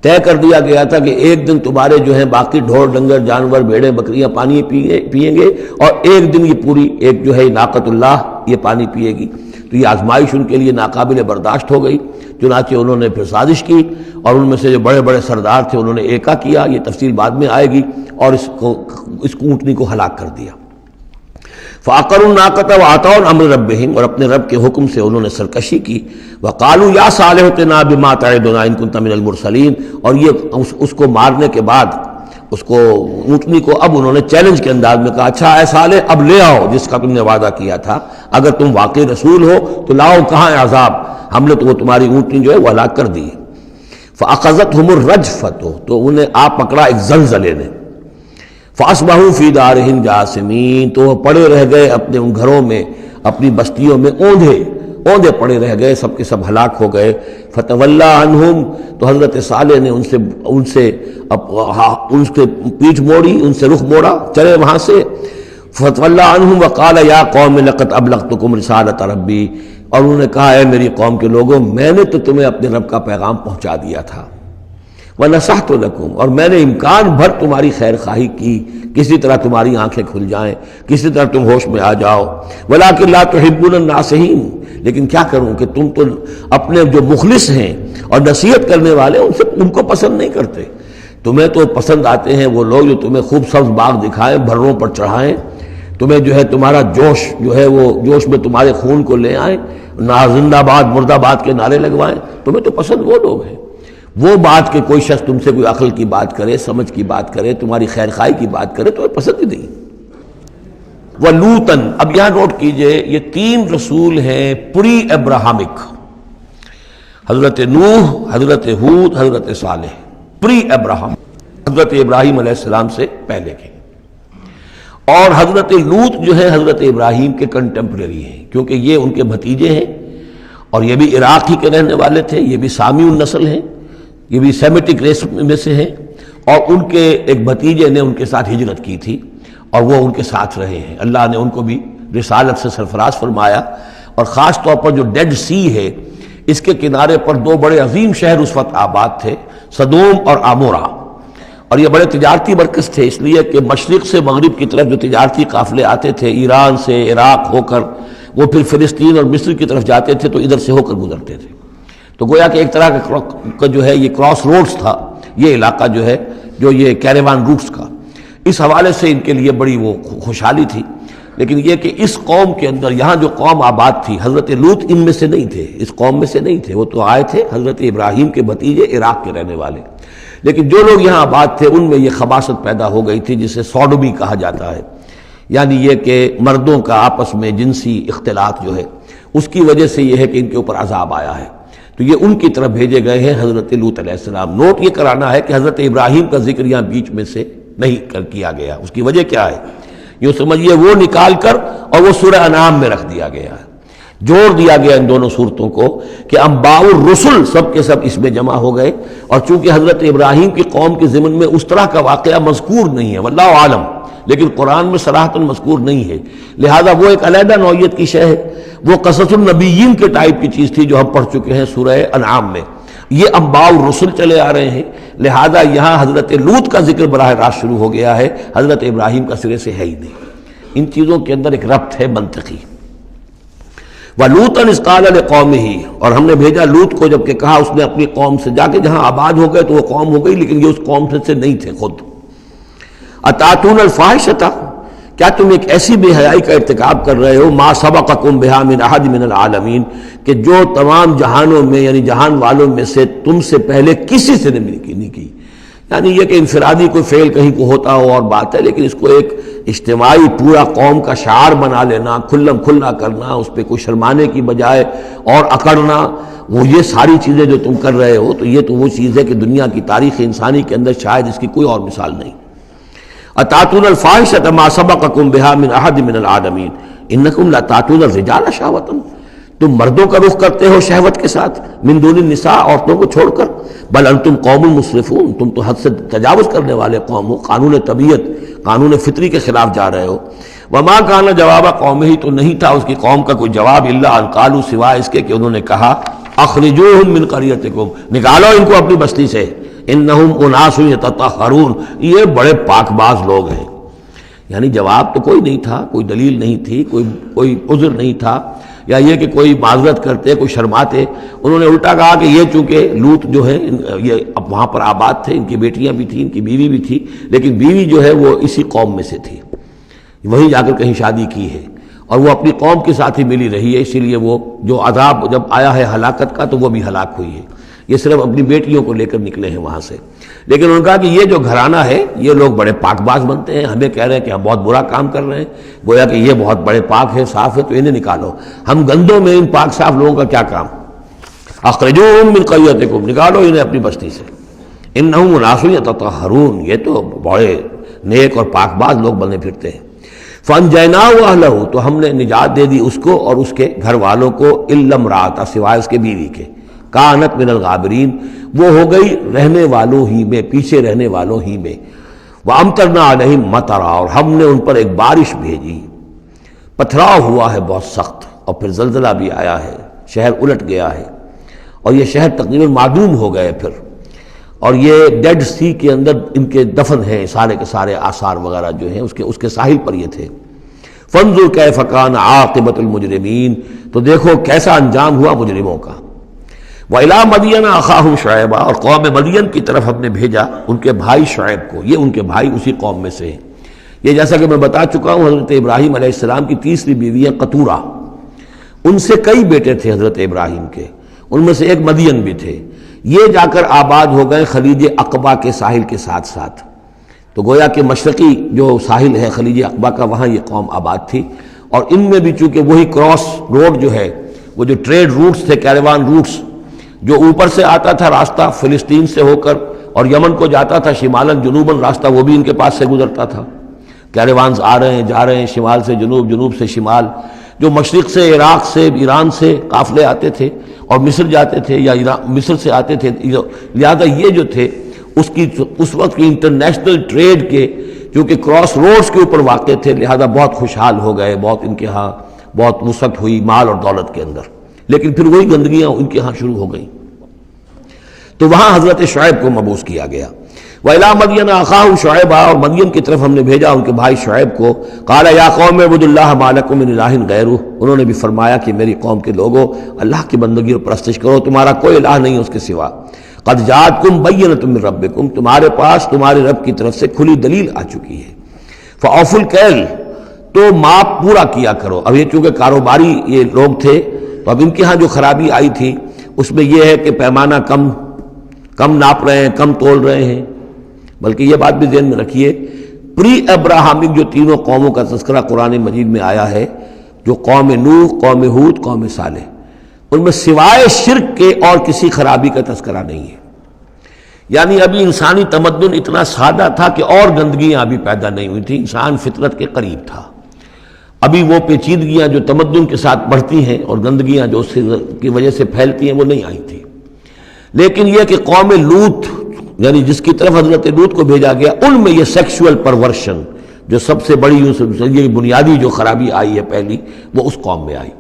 [SPEAKER 2] طے کر دیا گیا تھا کہ ایک دن تمہارے جو ہیں باقی ڈھور ڈنگر جانور بھیڑیں بکریاں پانی پئیں گے، اور ایک دن یہ پوری ایک جو ہے ناقۃ اللہ یہ پانی پیے گی۔ تو یہ آزمائش ان کے لیے ناقابل برداشت ہو گئی، چنانچہ انہوں نے پھر سازش کی، اور ان میں سے جو بڑے بڑے سردار تھے انہوں نے ایکا کیا، یہ تفصیل بعد میں آئے گی، اور اس اونٹنی کو ہلاک کر دیا۔ فعقروا الناقۃ وعتوا امر ربہم، اور اپنے رب کے حکم سے انہوں نے سرکشی کی. وقالوا یا صالح ائتنا بما تعدنا ان کنت من المرسلین، اور یہ اس کو مارنے کے بعد اس کو اونٹنی کو اب انہوں نے چیلنج کے انداز میں کہا اچھا اے صالح اب لے آؤ جس کا تم نے وعدہ کیا تھا، اگر تم واقعی رسول ہو تو لاؤ کہاں ہے عذاب، ہم نے تو وہ تمہاری اونٹنی جو ہے وہ ہلاک کر دی. فاخذتهم الرجفۃ، تو انہیں آ پکڑا ایک زلزلے نے. فاصبحوا فی دارہم جاثمین، تو وہ پڑے رہ گئے اپنے ان گھروں میں، اپنی بستیوں میں اوندھے پڑے رہ گئے، سب کے سب ہلاک ہو گئے. فتولی عنہم، تو حضرت صالح نے ان سے پیٹھ موڑی، ان سے رخ موڑا، چلے وہاں سے. فتولی عنہم وقال یا قوم لقد ابلغتکم رسالۃ ربی، اور انہوں نے کہا اے میری قوم کے لوگوں میں نے تو تمہیں اپنے رب کا پیغام پہنچا دیا تھا. وَنَصَحْتُ لَكُمْ، اور میں نے امکان بھر تمہاری خیر خواہی کی، کسی طرح تمہاری آنکھیں کھل جائیں، کسی طرح تم ہوش میں آ جاؤ. وَلَٰكِن لَا تُحِبُّونَ النَّاصِحِينَ، لیکن کیا کروں کہ تم تو اپنے جو مخلص ہیں اور نصیحت کرنے والے ان کو پسند نہیں کرتے. تمہیں تو پسند آتے ہیں وہ لوگ جو تمہیں خوب سبز باغ دکھائیں، بھروں پر چڑھائیں، تمہیں جو ہے تمہارا جوش جو ہے وہ جوش میں تمہارے خون کو لے آئیں، زندہ باد مردہ باد کے نعرے لگوائیں. تمہیں تو پسند وہ لوگ ہیں. وہ بات کہ کوئی شخص تم سے کوئی عقل کی بات کرے، سمجھ کی بات کرے، تمہاری خیر خواہی کی بات کرے، تمہیں پسند ہی نہیں. وَلُوطًا، اب یہاں نوٹ کیجئے یہ 3 رسول ہیں پری ابراہمک، حضرت نوح، حضرت ہود، حضرت صالح. پری ابراہم، حضرت ابراہیم علیہ السلام سے پہلے کے. اور حضرت لوط جو ہے حضرت ابراہیم کے کنٹمپریری ہیں، کیونکہ یہ ان کے بھتیجے ہیں اور یہ بھی عراق ہی کے رہنے والے تھے، یہ بھی سامی النسل ہیں، یہ بھی سیمیٹک ریس میں سے ہیں. اور ان کے ایک بھتیجے نے ان کے ساتھ ہجرت کی تھی اور وہ ان کے ساتھ رہے ہیں. اللہ نے ان کو بھی رسالت سے سرفراز فرمایا. اور خاص طور پر جو ڈیڈ سی ہے اس کے کنارے پر 2 بڑے عظیم شہر اس وقت آباد تھے، سدوم اور عمورہ. اور یہ بڑے تجارتی مرکز تھے، اس لیے کہ مشرق سے مغرب کی طرف جو تجارتی قافلے آتے تھے ایران سے عراق ہو کر وہ پھر فلسطین اور مصر کی طرف جاتے تھے تو ادھر سے ہو کر گزرتے تھے. تو گویا کہ ایک طرح کا جو ہے یہ کراس روڈز تھا یہ علاقہ جو ہے، جو یہ کیریوان روٹس کا. اس حوالے سے ان کے لیے بڑی وہ خوشحالی تھی. لیکن یہ کہ اس قوم کے اندر یہاں جو قوم آباد تھی، حضرت لوط ان میں سے نہیں تھے، اس قوم میں سے نہیں تھے. وہ تو آئے تھے حضرت ابراہیم کے بھتیجے عراق کے رہنے والے. لیکن جو لوگ یہاں آباد تھے ان میں یہ خباثت پیدا ہو گئی تھی جسے سوڈومی کہا جاتا ہے، یعنی یہ کہ مردوں کا آپس میں جنسی اختلاط جو ہے اس کی وجہ سے یہ ہے کہ ان کے اوپر عذاب آیا ہے. تو یہ ان کی طرف بھیجے گئے ہیں حضرت لوط علیہ السلام. نوٹ یہ کرانا ہے کہ حضرت ابراہیم کا ذکر یہاں بیچ میں سے نہیں کیا گیا. اس کی وجہ کیا ہے؟ یوں سمجھیے وہ نکال کر اور وہ سورہ انعام میں رکھ دیا گیا ہے. جوڑ دیا گیا ان دونوں صورتوں کو کہ انباء الرسل سب کے سب اس میں جمع ہو گئے. اور چونکہ حضرت ابراہیم کی قوم کے ضمن میں اس طرح کا واقعہ مذکور نہیں ہے واللہ عالم، لیکن قرآن میں صراحتاً مذکور نہیں ہے، لہذا وہ ایک علیحدہ نوعیت کی شے ہے. وہ قصص النبیین کے ٹائپ کی چیز تھی جو ہم پڑھ چکے ہیں سورہ انعام میں. یہ انباء الرسل چلے آ رہے ہیں، لہذا یہاں حضرت لوط کا ذکر براہ راست شروع ہو گیا ہے، حضرت ابراہیم کا سرے سے ہے ہی نہیں. ان چیزوں کے اندر ایک ربط ہے منطقی. وَلُوطًا إِذْ قَالَ لِقَوْمِهِ، اور ہم نے بھیجا لوط کو جب کہ کہا اس نے اپنی قوم سے، جا کے جہاں آباد ہو گئے تو وہ قوم ہو گئی لیکن یہ اس قوم سے نہیں تھے خود. أَتَأْتُونَ الْفَاحِشَةَ، کیا تم ایک ایسی بے حیائی کا ارتکاب کر رہے ہو، مَا سَبَقَكُم بِهَا مِنْ أَحَدٍ مِنَ الْعَالَمِينَ، کہ جو تمام جہانوں میں یعنی جہان والوں میں سے تم سے پہلے کسی سے نہیں کی. یعنی یہ کہ انفرادی کوئی فعل کہیں کو ہوتا ہو اور بات ہے، لیکن اس کو ایک اجتماعی پورا قوم کا شعار بنا لینا، کھلم کھلا کرنا، اس پہ کوئی شرمانے کی بجائے اور اکڑنا، وہ یہ ساری چیزیں جو تم کر رہے ہو تو یہ تو وہ چیز ہے کہ دنیا کی تاریخ انسانی کے اندر شاید اس کی کوئی اور مثال نہیں. أَتَأْتُونَ الْفَاحِشَةَ مَا سَبَقَكُم بِهَا مِنْ أَحَدٍ مِنَ الْعَالَمِينَ إِنَّكُمْ لَتَأْتُونَ الرِّجَالَ شَهْوَةً، تم مردوں کا رخ کرتے ہو شہوت کے ساتھ، من دون النساء، عورتوں کو چھوڑ کر. بل انتم قوم مسرفون، تم تو حد سے تجاوز کرنے والے قوم ہو، قانون طبیعت، قانون فطری کے خلاف جا رہے ہو. وما کان جواب قومہ، تو نہیں تھا اس کی قوم کا کوئی جواب، الا ان قالوا، سوائے اس کے کہ انہوں نے کہا اخرجوہم من قریتکم، نکالو ان کو اپنی بستی سے، انہم اناس یتطہرون، یہ بڑے پاک باز لوگ ہیں. یعنی جواب تو کوئی نہیں تھا، کوئی دلیل نہیں تھی، کوئی عذر نہیں تھا، یا یہ کہ کوئی معذرت کرتے، کوئی شرماتے. انہوں نے الٹا کہا کہ یہ چونکہ لوط جو ہے یہ اب وہاں پر آباد تھے، ان کی بیٹیاں بھی تھیں، ان کی بیوی بھی تھی، لیکن بیوی جو ہے وہ اسی قوم میں سے تھی، وہیں جا کر کہیں شادی کی ہے. اور وہ اپنی قوم کے ساتھ ہی ملی رہی ہے، اسی لیے وہ جو عذاب جب آیا ہے ہلاکت کا تو وہ بھی ہلاک ہوئی ہے۔ یہ صرف اپنی بیٹیوں کو لے کر نکلے ہیں وہاں سے، لیکن انہوں نے کہا کہ یہ جو گھرانہ ہے یہ لوگ بڑے پاک باز بنتے ہیں، ہمیں کہہ رہے ہیں کہ ہم بہت برا کام کر رہے ہیں، گویا کہ یہ بہت بڑے پاک ہے، صاف ہے، تو انہیں نکالو۔ ہم گندوں میں ان پاک صاف لوگوں کا کیا کام؟ اخرجوہم من قریتکم، نکالو انہیں اپنی بستی سے۔ انہم اناس یتطہرون، یہ تو بڑے نیک اور پاک باز لوگ بنے پھرتے ہیں۔ فانجیناہ واہلہ، تو ہم نے نجات دے دی اس کو اور اس کے گھر والوں کو، الا امرأتہ، سوائے اس کے بیوی کے، کانت من الغابرین، وہ ہو گئی رہنے والوں ہی میں، پیچھے رہنے والوں ہی میں۔ وامطرنا علیہم مطرا، اور ہم نے ان پر ایک بارش بھیجی، پتھراؤ ہوا ہے بہت سخت، اور پھر زلزلہ بھی آیا ہے، شہر الٹ گیا ہے، اور یہ شہر تقریباً معدوم ہو گئے پھر، اور یہ ڈیڈ سی کے اندر ان کے دفن ہیں، سارے کے سارے آثار وغیرہ جو ہیں اس کے ساحل پر یہ تھے۔ فانظر کیف کان عاقبۃ المجرمین، تو دیکھو کیسا انجام ہوا مجرموں کا۔ وَإِلَىٰ مَدْيَنَ أَخَاهُمْ شُعَيْبًا، اور قوم مدین کی طرف ہم نے بھیجا ان کے بھائی شعیب کو، یہ ان کے بھائی اسی قوم میں سے ہیں۔ یہ جیسا کہ میں بتا چکا ہوں حضرت ابراہیم علیہ السلام کی تیسری بیوی ہے قطورہ، ان سے کئی بیٹے تھے حضرت ابراہیم کے، ان میں سے ایک مدین بھی تھے، یہ جا کر آباد ہو گئے خلیج عقبہ کے ساحل کے ساتھ ساتھ، تو گویا کہ مشرقی جو ساحل ہے خلیج عقبہ کا وہاں یہ قوم آباد تھی، اور ان میں بھی چونکہ وہی کراس روڈ جو ہے، وہ جو ٹریڈ روٹس تھے، کیریوان روٹس، جو اوپر سے آتا تھا راستہ فلسطین سے ہو کر اور یمن کو جاتا تھا شمالاً جنوباً راستہ، وہ بھی ان کے پاس سے گزرتا تھا۔ کیریوانز آ رہے ہیں جا رہے ہیں، شمال سے جنوب، جنوب سے شمال، جو مشرق سے عراق سے ایران سے قافلے آتے تھے اور مصر جاتے تھے یا مصر سے آتے تھے، لہذا یہ جو تھے اس وقت کی انٹرنیشنل ٹریڈ کے چونکہ کراس روڈز کے اوپر واقع تھے، لہذا بہت خوشحال ہو گئے، بہت ان کے ہاں بہت وسعت ہوئی مال اور دولت کے اندر، لیکن پھر وہی گندگیاں ان کے ہاں شروع ہو گئیں، تو وہاں حضرت شعیب کو مبعوث کیا گیا۔ وَإِلَىٰ مَدْيَنَ أَخَاهُمْ شُعَيْبًا، اور مدین کی طرف ہم نے بھیجا ان کے بھائی شعیب کو۔ قَالَ يَا قَوْمِ اعْبُدُوا اللَّهَ مَا لَكُم مِّنْ إِلَٰهٍ غَيْرُهُ، انہوں نے بھی فرمایا کہ میری قوم کے لوگوں اللہ کی بندگی اور پرستش کرو، تمہارا کوئی الہ نہیں ہے اس کے سوا۔ قَدْ جَاءَتْكُم بَيِّنَةٌ مِّن رَّبِّكُم، تمہارے پاس تمہارے رب کی طرف سے کھلی دلیل آ چکی ہے۔ فَأَوْفُوا الْكَيْلَ، تو ماپ پورا کیا کرو۔ اب یہ چونکہ کاروباری یہ لوگ تھے تو اب ان کے ہاں جو خرابی آئی تھی اس میں یہ ہے کہ پیمانہ کم ناپ رہے ہیں، کم تول رہے ہیں، بلکہ یہ بات بھی ذہن میں رکھیے، پری ابراہمک جو تینوں قوموں کا تذکرہ قرآن مجید میں آیا ہے، جو قوم نوح، قوم ہود، قوم صالح، ان میں سوائے شرک کے اور کسی خرابی کا تذکرہ نہیں ہے۔ یعنی ابھی انسانی تمدن اتنا سادہ تھا کہ اور گندگیاں ابھی پیدا نہیں ہوئی تھیں، انسان فطرت کے قریب تھا، ابھی وہ پیچیدگیاں جو تمدن کے ساتھ بڑھتی ہیں اور گندگیاں جو اس کی وجہ سے پھیلتی ہیں وہ نہیں آئی تھی۔ لیکن یہ کہ قوم لوط، یعنی جس کی طرف حضرت لوط کو بھیجا گیا، ان میں یہ سیکشول پرورشن جو سب سے بڑی یہ بنیادی جو خرابی آئی ہے پہلی، وہ اس قوم میں آئی۔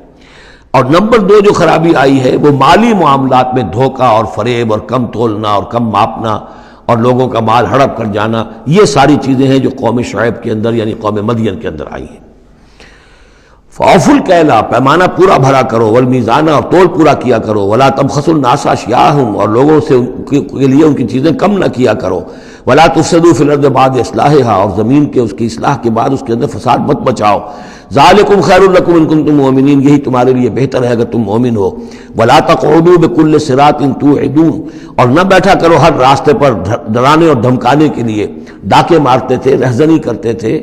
[SPEAKER 2] اور نمبر 2 جو خرابی آئی ہے وہ مالی معاملات میں دھوکہ اور فریب اور کم تولنا اور کم ماپنا اور لوگوں کا مال ہڑپ کر جانا، یہ ساری چیزیں ہیں جو قوم شعیب کے اندر یعنی قوم مدین کے اندر آئی ہیں۔ فَأَوْفُوا الْكَيْلَ، پیمانہ پورا بھرا کرو، وَالْمِيزَانَ، اور تول پورا کیا کرو، وَلَا تَبْخَسُوا النَّاسَ أَشْيَاءَهُمْ، اور لوگوں سے کے لیے ان کی چیزیں کم نہ کیا کرو، وَلَا تُفْسِدُوا فِي الْأَرْضِ بَعْدَ إِصْلَاحِهَا، اور زمین کے اس کی اصلاح کے بعد اس کے اندر فساد مت مچاؤ، ذَلِكُمْ خَيْرٌ لَكُمْ إِن كُنتُم مُؤْمِنِينَ، یہی تمہارے لیے بہتر ہے اگر تم مومن ہو، وَلَا تَقْعُدُوا بِكُلِّ صِرَاطٍ تُوعِدُونَ، اور نہ بیٹھا کرو ہر راستے پر ڈرانے اور دھمکانے کے لیے، ڈاکے مارتے تھے، رہزنی کرتے تھے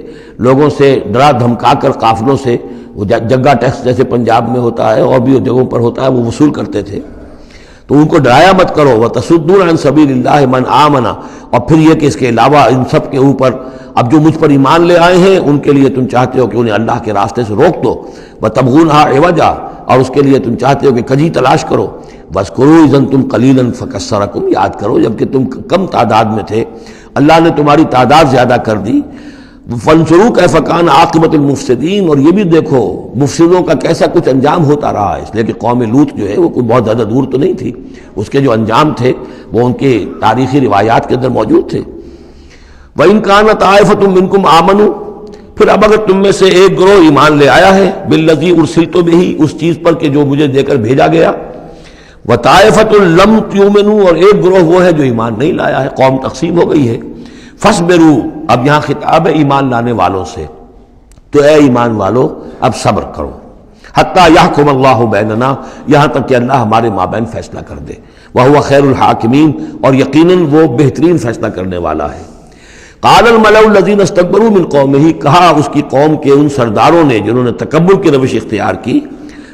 [SPEAKER 2] لوگوں سے، ڈرا دھمکا کر قافلوں سے، وہ جگہ ٹیکس جیسے پنجاب میں ہوتا ہے اور بھی جگہوں پر ہوتا ہے وہ وصول کرتے تھے، تو ان کو ڈرایا مت کرو۔ وَتَصُدُّونَ عَن سَبِيلِ اللَّهِ مَنْ آمَنَ، اور پھر یہ کہ اس کے علاوہ ان سب کے اوپر اب جو مجھ پر ایمان لے آئے ہیں ان کے لیے تم چاہتے ہو کہ انہیں اللہ کے راستے سے روک دو، وَتَبْغُونَهَا عِوَجًا، اور اس کے لیے تم چاہتے ہو کہ کجی تلاش کرو، وَاذْكُرُوا إِذْ أَنْتُمْ قَلِيلًا فَكَثَّرَكُمْ، یاد کرو جبکہ تم کم تعداد میں تھے اللہ نے تمہاری تعداد زیادہ کر دی۔ فَانظُرُوا كَيْفَ كَانَ عَاقِبَةُ الْمُفْسِدِينَ، اور یہ بھی دیکھو مفسدوں کا کیسا کچھ انجام ہوتا رہا ہے، اس لیے کہ قوم لوط جو ہے وہ کوئی بہت زیادہ دور تو نہیں تھی، اس کے جو انجام تھے وہ ان کے تاریخی روایات کے اندر موجود تھے۔ وَإِنْ كَانَ طَائِفَةٌ مِّنكُمْ آمَنُوا، پھر اب اگر تم میں سے ایک گروہ ایمان لے آیا ہے، بِالَّذِي أُرْسِلْتُ بِهِ، اس چیز پر کہ جو مجھے دے کر بھیجا گیا، وَطَائِفَةٌ لَمْ تُؤْمِنُوا، اور ایک گروہ وہ ہے جو ایمان نہیں لایا ہے، قوم تقسیم ہو گئی ہے۔ فَاصْبِرُوا، اب یہاں خطاب ہے ایمان لانے والوں سے، تو اے ایمان والو اب صبر کرو، حتیٰ یحکم اللہ بیننا، یہاں تک کہ اللہ ہمارے مابین فیصلہ کر دے، وہو خیر الحاکمین، اور یقیناً وہ بہترین فیصلہ کرنے والا ہے۔ قال الملأ الذین استکبروا من قومہ، کہا اس کی قوم کے ان سرداروں نے جنہوں نے تکبر کی روش اختیار کی،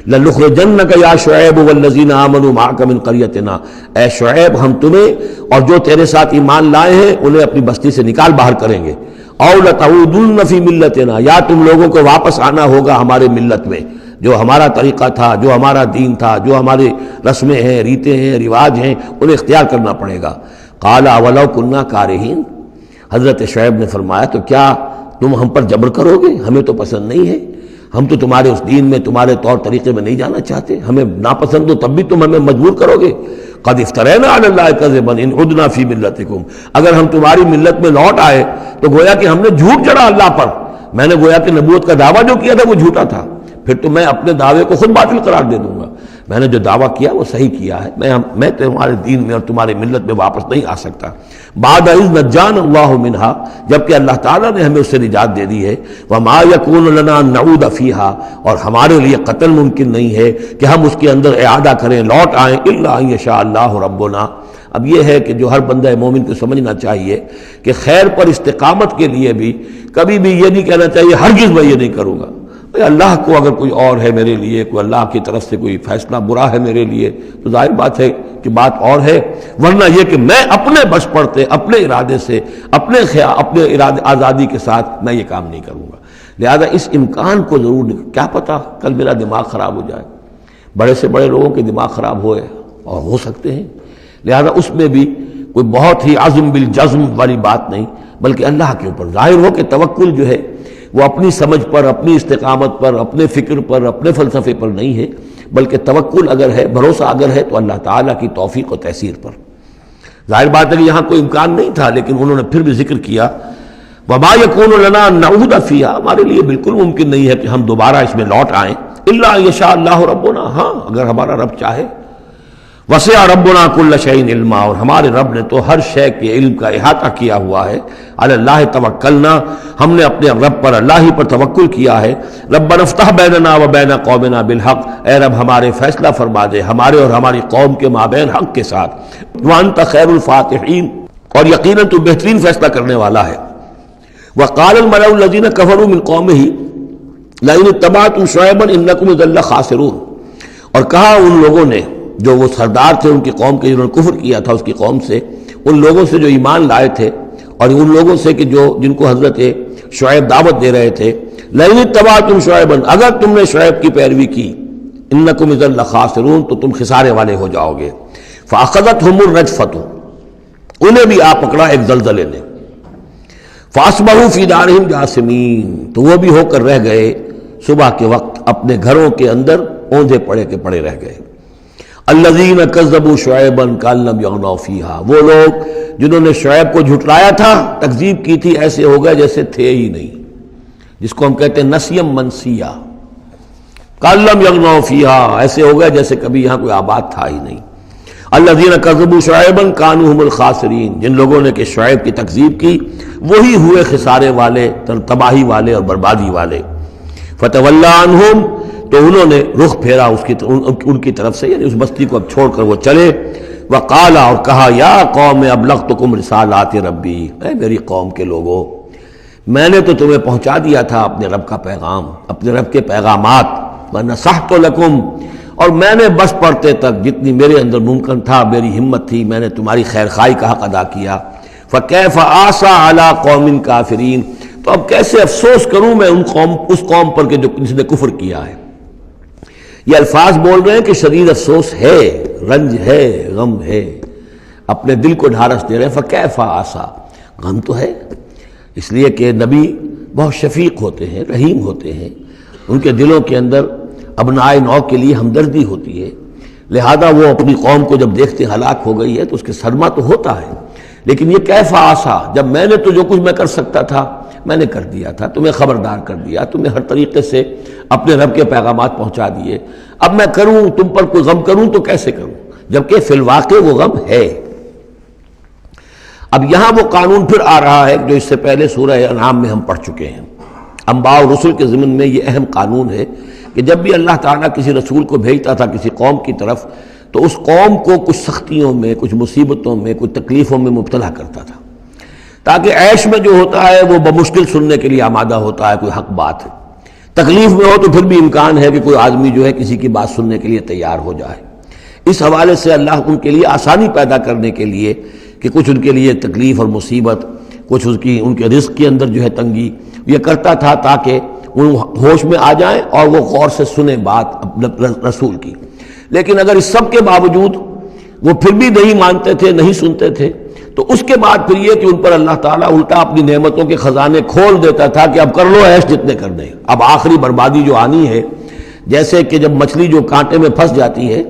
[SPEAKER 2] لَنُخْرِجَنَّكَ يَا شُعَيْبُ وَالَّذِينَ آمَنُوا مَعَكَ مِنْ قَرْيَتِنَا، اے شعیب ہم تمہیں اور جو تیرے ساتھ ایمان لائے ہیں انہیں اپنی بستی سے نکال باہر کریں گے، اَوْ لَتَعُودُنَّ فِي مِلَّتِنَا، یا تم لوگوں کو واپس آنا ہوگا ہمارے ملت میں، جو ہمارا طریقہ تھا، جو ہمارا دین تھا، جو ہماری رسمیں ہیں، ریتیں ہیں، رواج ہیں، انہیں اختیار کرنا پڑے گا۔ قَالَ أَوَلَوْ كُنَّا كَارِهِينَ، حضرت شعیب نے فرمایا تو کیا تم ہم پر جبر کرو گے؟ ہمیں تو پسند نہیں ہے، ہم تو تمہارے اس دین میں، تمہارے طور طریقے میں نہیں جانا چاہتے، ہمیں ناپسند ہو تب بھی تم ہمیں مجبور کرو گے۔ قد افترینا علی اللہ کذبا ان عدنا فی ملتکم، اگر ہم تمہاری ملت میں لوٹ آئے تو گویا کہ ہم نے جھوٹ جڑا اللہ پر، میں نے گویا کہ نبوت کا دعویٰ جو کیا تھا وہ جھوٹا تھا، پھر تو میں اپنے دعوے کو خود باطل قرار دے دوں گا، میں نے جو دعویٰ کیا وہ صحیح کیا ہے، میں تمہارے دین میں اور تمہاری ملت میں واپس نہیں آ سکتا۔ بعد اذ نجانا اللہ منہا، جبکہ اللہ تعالیٰ نے ہمیں اس سے نجات دے دی ہے، وما یکون لنا ان نعود فیہا، اور ہمارے لیے قتل ممکن نہیں ہے کہ ہم اس کے اندر اعادہ کریں، لوٹ آئیں، الا ان یشاء اللہ ربنا۔ اب یہ ہے کہ جو ہر بندہ مومن کو سمجھنا چاہیے کہ خیر پر استقامت کے لیے بھی کبھی بھی یہ نہیں کہنا چاہیے ہرگز میں یہ نہیں کروں گا، اللہ کو اگر کوئی اور ہے میرے لیے، کوئی اللہ کی طرف سے کوئی فیصلہ برا ہے میرے لیے تو ظاہر بات ہے کہ بات اور ہے، ورنہ یہ کہ میں اپنے بس پڑتے، اپنے ارادے سے، اپنے ارادے آزادی کے ساتھ میں یہ کام نہیں کروں گا۔ لہذا اس امکان کو ضرور کیا پتہ کل میرا دماغ خراب ہو جائے، بڑے سے بڑے لوگوں کے دماغ خراب ہوئے اور ہو سکتے ہیں، لہذا اس میں بھی کوئی بہت ہی عزم بالجزم والی بات نہیں، بلکہ اللہ کے اوپر ظاہر ہو کہ توکل جو ہے وہ اپنی سمجھ پر، اپنی استقامت پر، اپنے فکر پر، اپنے فلسفے پر نہیں ہے، بلکہ توکل اگر ہے، بھروسہ اگر ہے تو اللہ تعالیٰ کی توفیق و تیسیر پر۔ ظاہر بات ہے کہ یہاں کوئی امکان نہیں تھا، لیکن انہوں نے پھر بھی ذکر کیا وما یکون لنا ان نعود فیہا، ہمارے لیے بالکل ممکن نہیں ہے کہ ہم دوبارہ اس میں لوٹ آئیں، الا ان یشاء اللہ ربنا، ہاں اگر ہمارا رب چاہے۔ وسع ربنا کل شیء علما، اور ہمارے رب نے تو ہر شے کے علم کا احاطہ کیا ہوا ہے۔ علی اللہ توکلنا، ہم نے اپنے رب پر، اللہ ہی پر توکل کیا ہے۔ ربنا افتح بیننا و بین قومنا بالحق، اے رب ہمارے فیصلہ فرما دے ہمارے اور ہماری قوم کے مابین حق کے ساتھ۔ وانت خیر الفاتحین، اور یقیناً تو بہترین فیصلہ کرنے والا ہے۔ وقال الملأ الذین کفروا من قومہ لئن اتبعتم شعیبا انکم اذا لخاسرون، اور کہا ان لوگوں نے جو وہ سردار تھے ان کی قوم کے جنہوں نے کفر کیا تھا اس کی قوم سے، ان لوگوں سے جو ایمان لائے تھے اور ان لوگوں سے کہ جن کو حضرت شعیب دعوت دے رہے تھے، لئن اتبعتم شعیبا، اگر تم نے شعیب کی پیروی کی، انکم اذا لخاسرون، تو تم خسارے والے ہو جاؤ گے۔ فاخذتهم الرجفۃ، انہیں بھی آ پکڑا ایک زلزلے نے، فاصبحوا فی دارہم جاثمین، تو وہ بھی ہو کر رہ گئے صبح کے وقت اپنے گھروں کے اندر اوندھے پڑے کے پڑے رہ گئے۔ الذین کذبوا شعیبا کأن لم یغنوا فیہا، وہ لوگ جنہوں نے شعیب کو جھٹلایا تھا، تکذیب کی تھی، ایسے ہو گئے جیسے تھے ہی نہیں، جس کو ہم کہتے ہیں نسیم منسیہ، کأن لم یغنوا فیہا، ایسے ہو گئے جیسے کبھی یہاں کوئی آباد تھا ہی نہیں۔ الذین کذبوا شعیبا کانوا هم الخاسرین، جن لوگوں نے کہ شعیب کی تکذیب کی وہی ہوئے خسارے والے، تباہی والے اور بربادی والے۔ فتولی عنہم، تو انہوں نے رخ پھیرا ان کی طرف سے، یعنی اس بستی کو اب چھوڑ کر وہ چلے۔ وقال، اور کہا، یا قوم ابلغتکم رسالات ربی، اے میری قوم کے لوگوں، میں نے تو تمہیں پہنچا دیا تھا اپنے رب کا پیغام، اپنے رب کے پیغامات، ونصحت لکم، اور میں نے بس پڑھتے تک جتنی میرے اندر ممکن تھا، میری ہمت تھی، میں نے تمہاری خیر خواہی کا حق ادا کیا۔ فکیف آسیٰ علی قوم کافرین، تو اب کیسے افسوس کروں میں اس قوم پر کہ جس نے کفر کیا ہے۔ یہ الفاظ بول رہے ہیں کہ شدید افسوس ہے، رنج ہے، غم ہے، اپنے دل کو ڈھارس دے رہے ہیں۔ فکیف آسیٰ، غم تو ہے، اس لیے کہ نبی بہت شفیق ہوتے ہیں، رحیم ہوتے ہیں، ان کے دلوں کے اندر ابنائے نو کے لیے ہمدردی ہوتی ہے، لہذا وہ اپنی قوم کو جب دیکھتے ہلاک ہو گئی ہے تو اس کے صدمہ تو ہوتا ہے، لیکن یہ کیف آسا، جب میں نے تو جو کچھ میں کر سکتا تھا میں نے کر دیا تھا، تمہیں خبردار کر دیا، تمہیں ہر طریقے سے اپنے رب کے پیغامات پہنچا دیے، اب میں کروں تم پر کوئی غم کروں تو کیسے کروں، جبکہ فی الواقع وہ غم ہے۔ اب یہاں وہ قانون پھر آ رہا ہے جو اس سے پہلے سورہ انعام میں ہم پڑھ چکے ہیں۔ انبیاء اور رسل کے ضمن میں یہ اہم قانون ہے کہ جب بھی اللہ تعالیٰ کسی رسول کو بھیجتا تھا کسی قوم کی طرف تو اس قوم کو کچھ سختیوں میں، کچھ مصیبتوں میں، کچھ تکلیفوں میں مبتلا کرتا تھا، تاکہ عیش میں جو ہوتا ہے وہ بمشکل سننے کے لیے آمادہ ہوتا ہے، کوئی حق بات ہے، تکلیف میں ہو تو پھر بھی امکان ہے کہ کوئی آدمی جو ہے کسی کی بات سننے کے لیے تیار ہو جائے۔ اس حوالے سے اللہ ان کے لیے آسانی پیدا کرنے کے لیے کہ کچھ ان کے لیے تکلیف اور مصیبت، کچھ ان کے رزق کے اندر جو ہے تنگی، یہ کرتا تھا تاکہ وہ ہوش میں آ جائیں اور وہ غور سے سنیں بات رسول کی۔ لیکن اگر اس سب کے باوجود وہ پھر بھی نہیں مانتے تھے، نہیں سنتے تھے، تو اس کے بعد پھر یہ کہ ان پر اللہ تعالیٰ الٹا اپنی نعمتوں کے خزانے کھول دیتا تھا کہ اب کر لو عیش جتنے کرنے، اب آخری بربادی جو آنی ہے، جیسے کہ جب مچھلی جو کانٹے میں پھنس جاتی ہے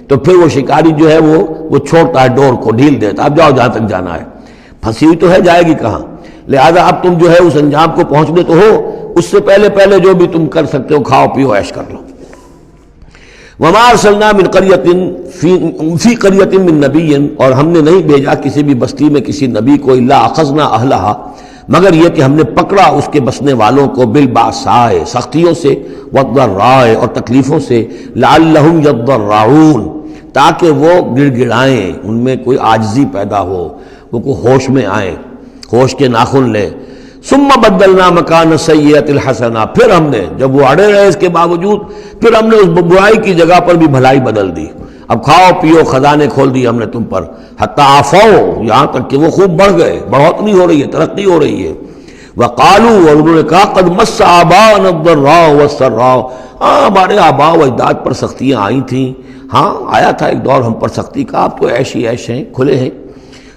[SPEAKER 2] تو پھر وہ شکاری جو ہے وہ چھوڑتا ہے ڈور کو، ڈھیل دیتا ہے، اب جاؤ جہاں تک جانا ہے، پھنسی ہوئی تو ہے، جائے گی کہاں، لہذا اب تم جو ہے اس انجام کو پہنچنے تو ہو، اس سے پہلے جو بھی تم کر سکتے ہو کھاؤ پیو عیش کر لو۔ وما ارسلنا من قرية فی قریۃ من نبی، اور ہم نے نہیں بھیجا کسی بھی بستی میں کسی نبی کو الا اخذنا اہلها، مگر یہ کہ ہم نے پکڑا اس کے بسنے والوں کو بالباساء، سختیوں سے، والضراء، اور تکلیفوں سے، لعلهم يضرعون، تاکہ وہ گڑ گڑائیں، ان میں کوئی عاجزی پیدا ہو، وہ کوئی ہوش میں آئیں، ہوش کے ناخن لے۔ ثم بدلنا مکان السیئۃ الحسنہ، پھر ہم نے جب وہ اڑے رہے اس کے باوجود، پھر ہم نے اس برائی کی جگہ پر بھی بھلائی بدل دی، اب کھاؤ پیو خزانے کھول دیے ہم نے تم پر، حتی عفوا، یہاں تک کہ وہ خوب بڑھ گئے، بڑھوتری ہو رہی ہے، ترقی ہو رہی ہے۔ وقالوا، اور انہوں نے کہا قد مس آباءنا الضراء والسراء، ہاں ہمارے آباء و اجداد پر سختیاں آئی تھیں، ہاں آیا تھا ایک دور ہم پر سختی کا، اب تو عیش ہی عیش ہیں، کھلے ہیں۔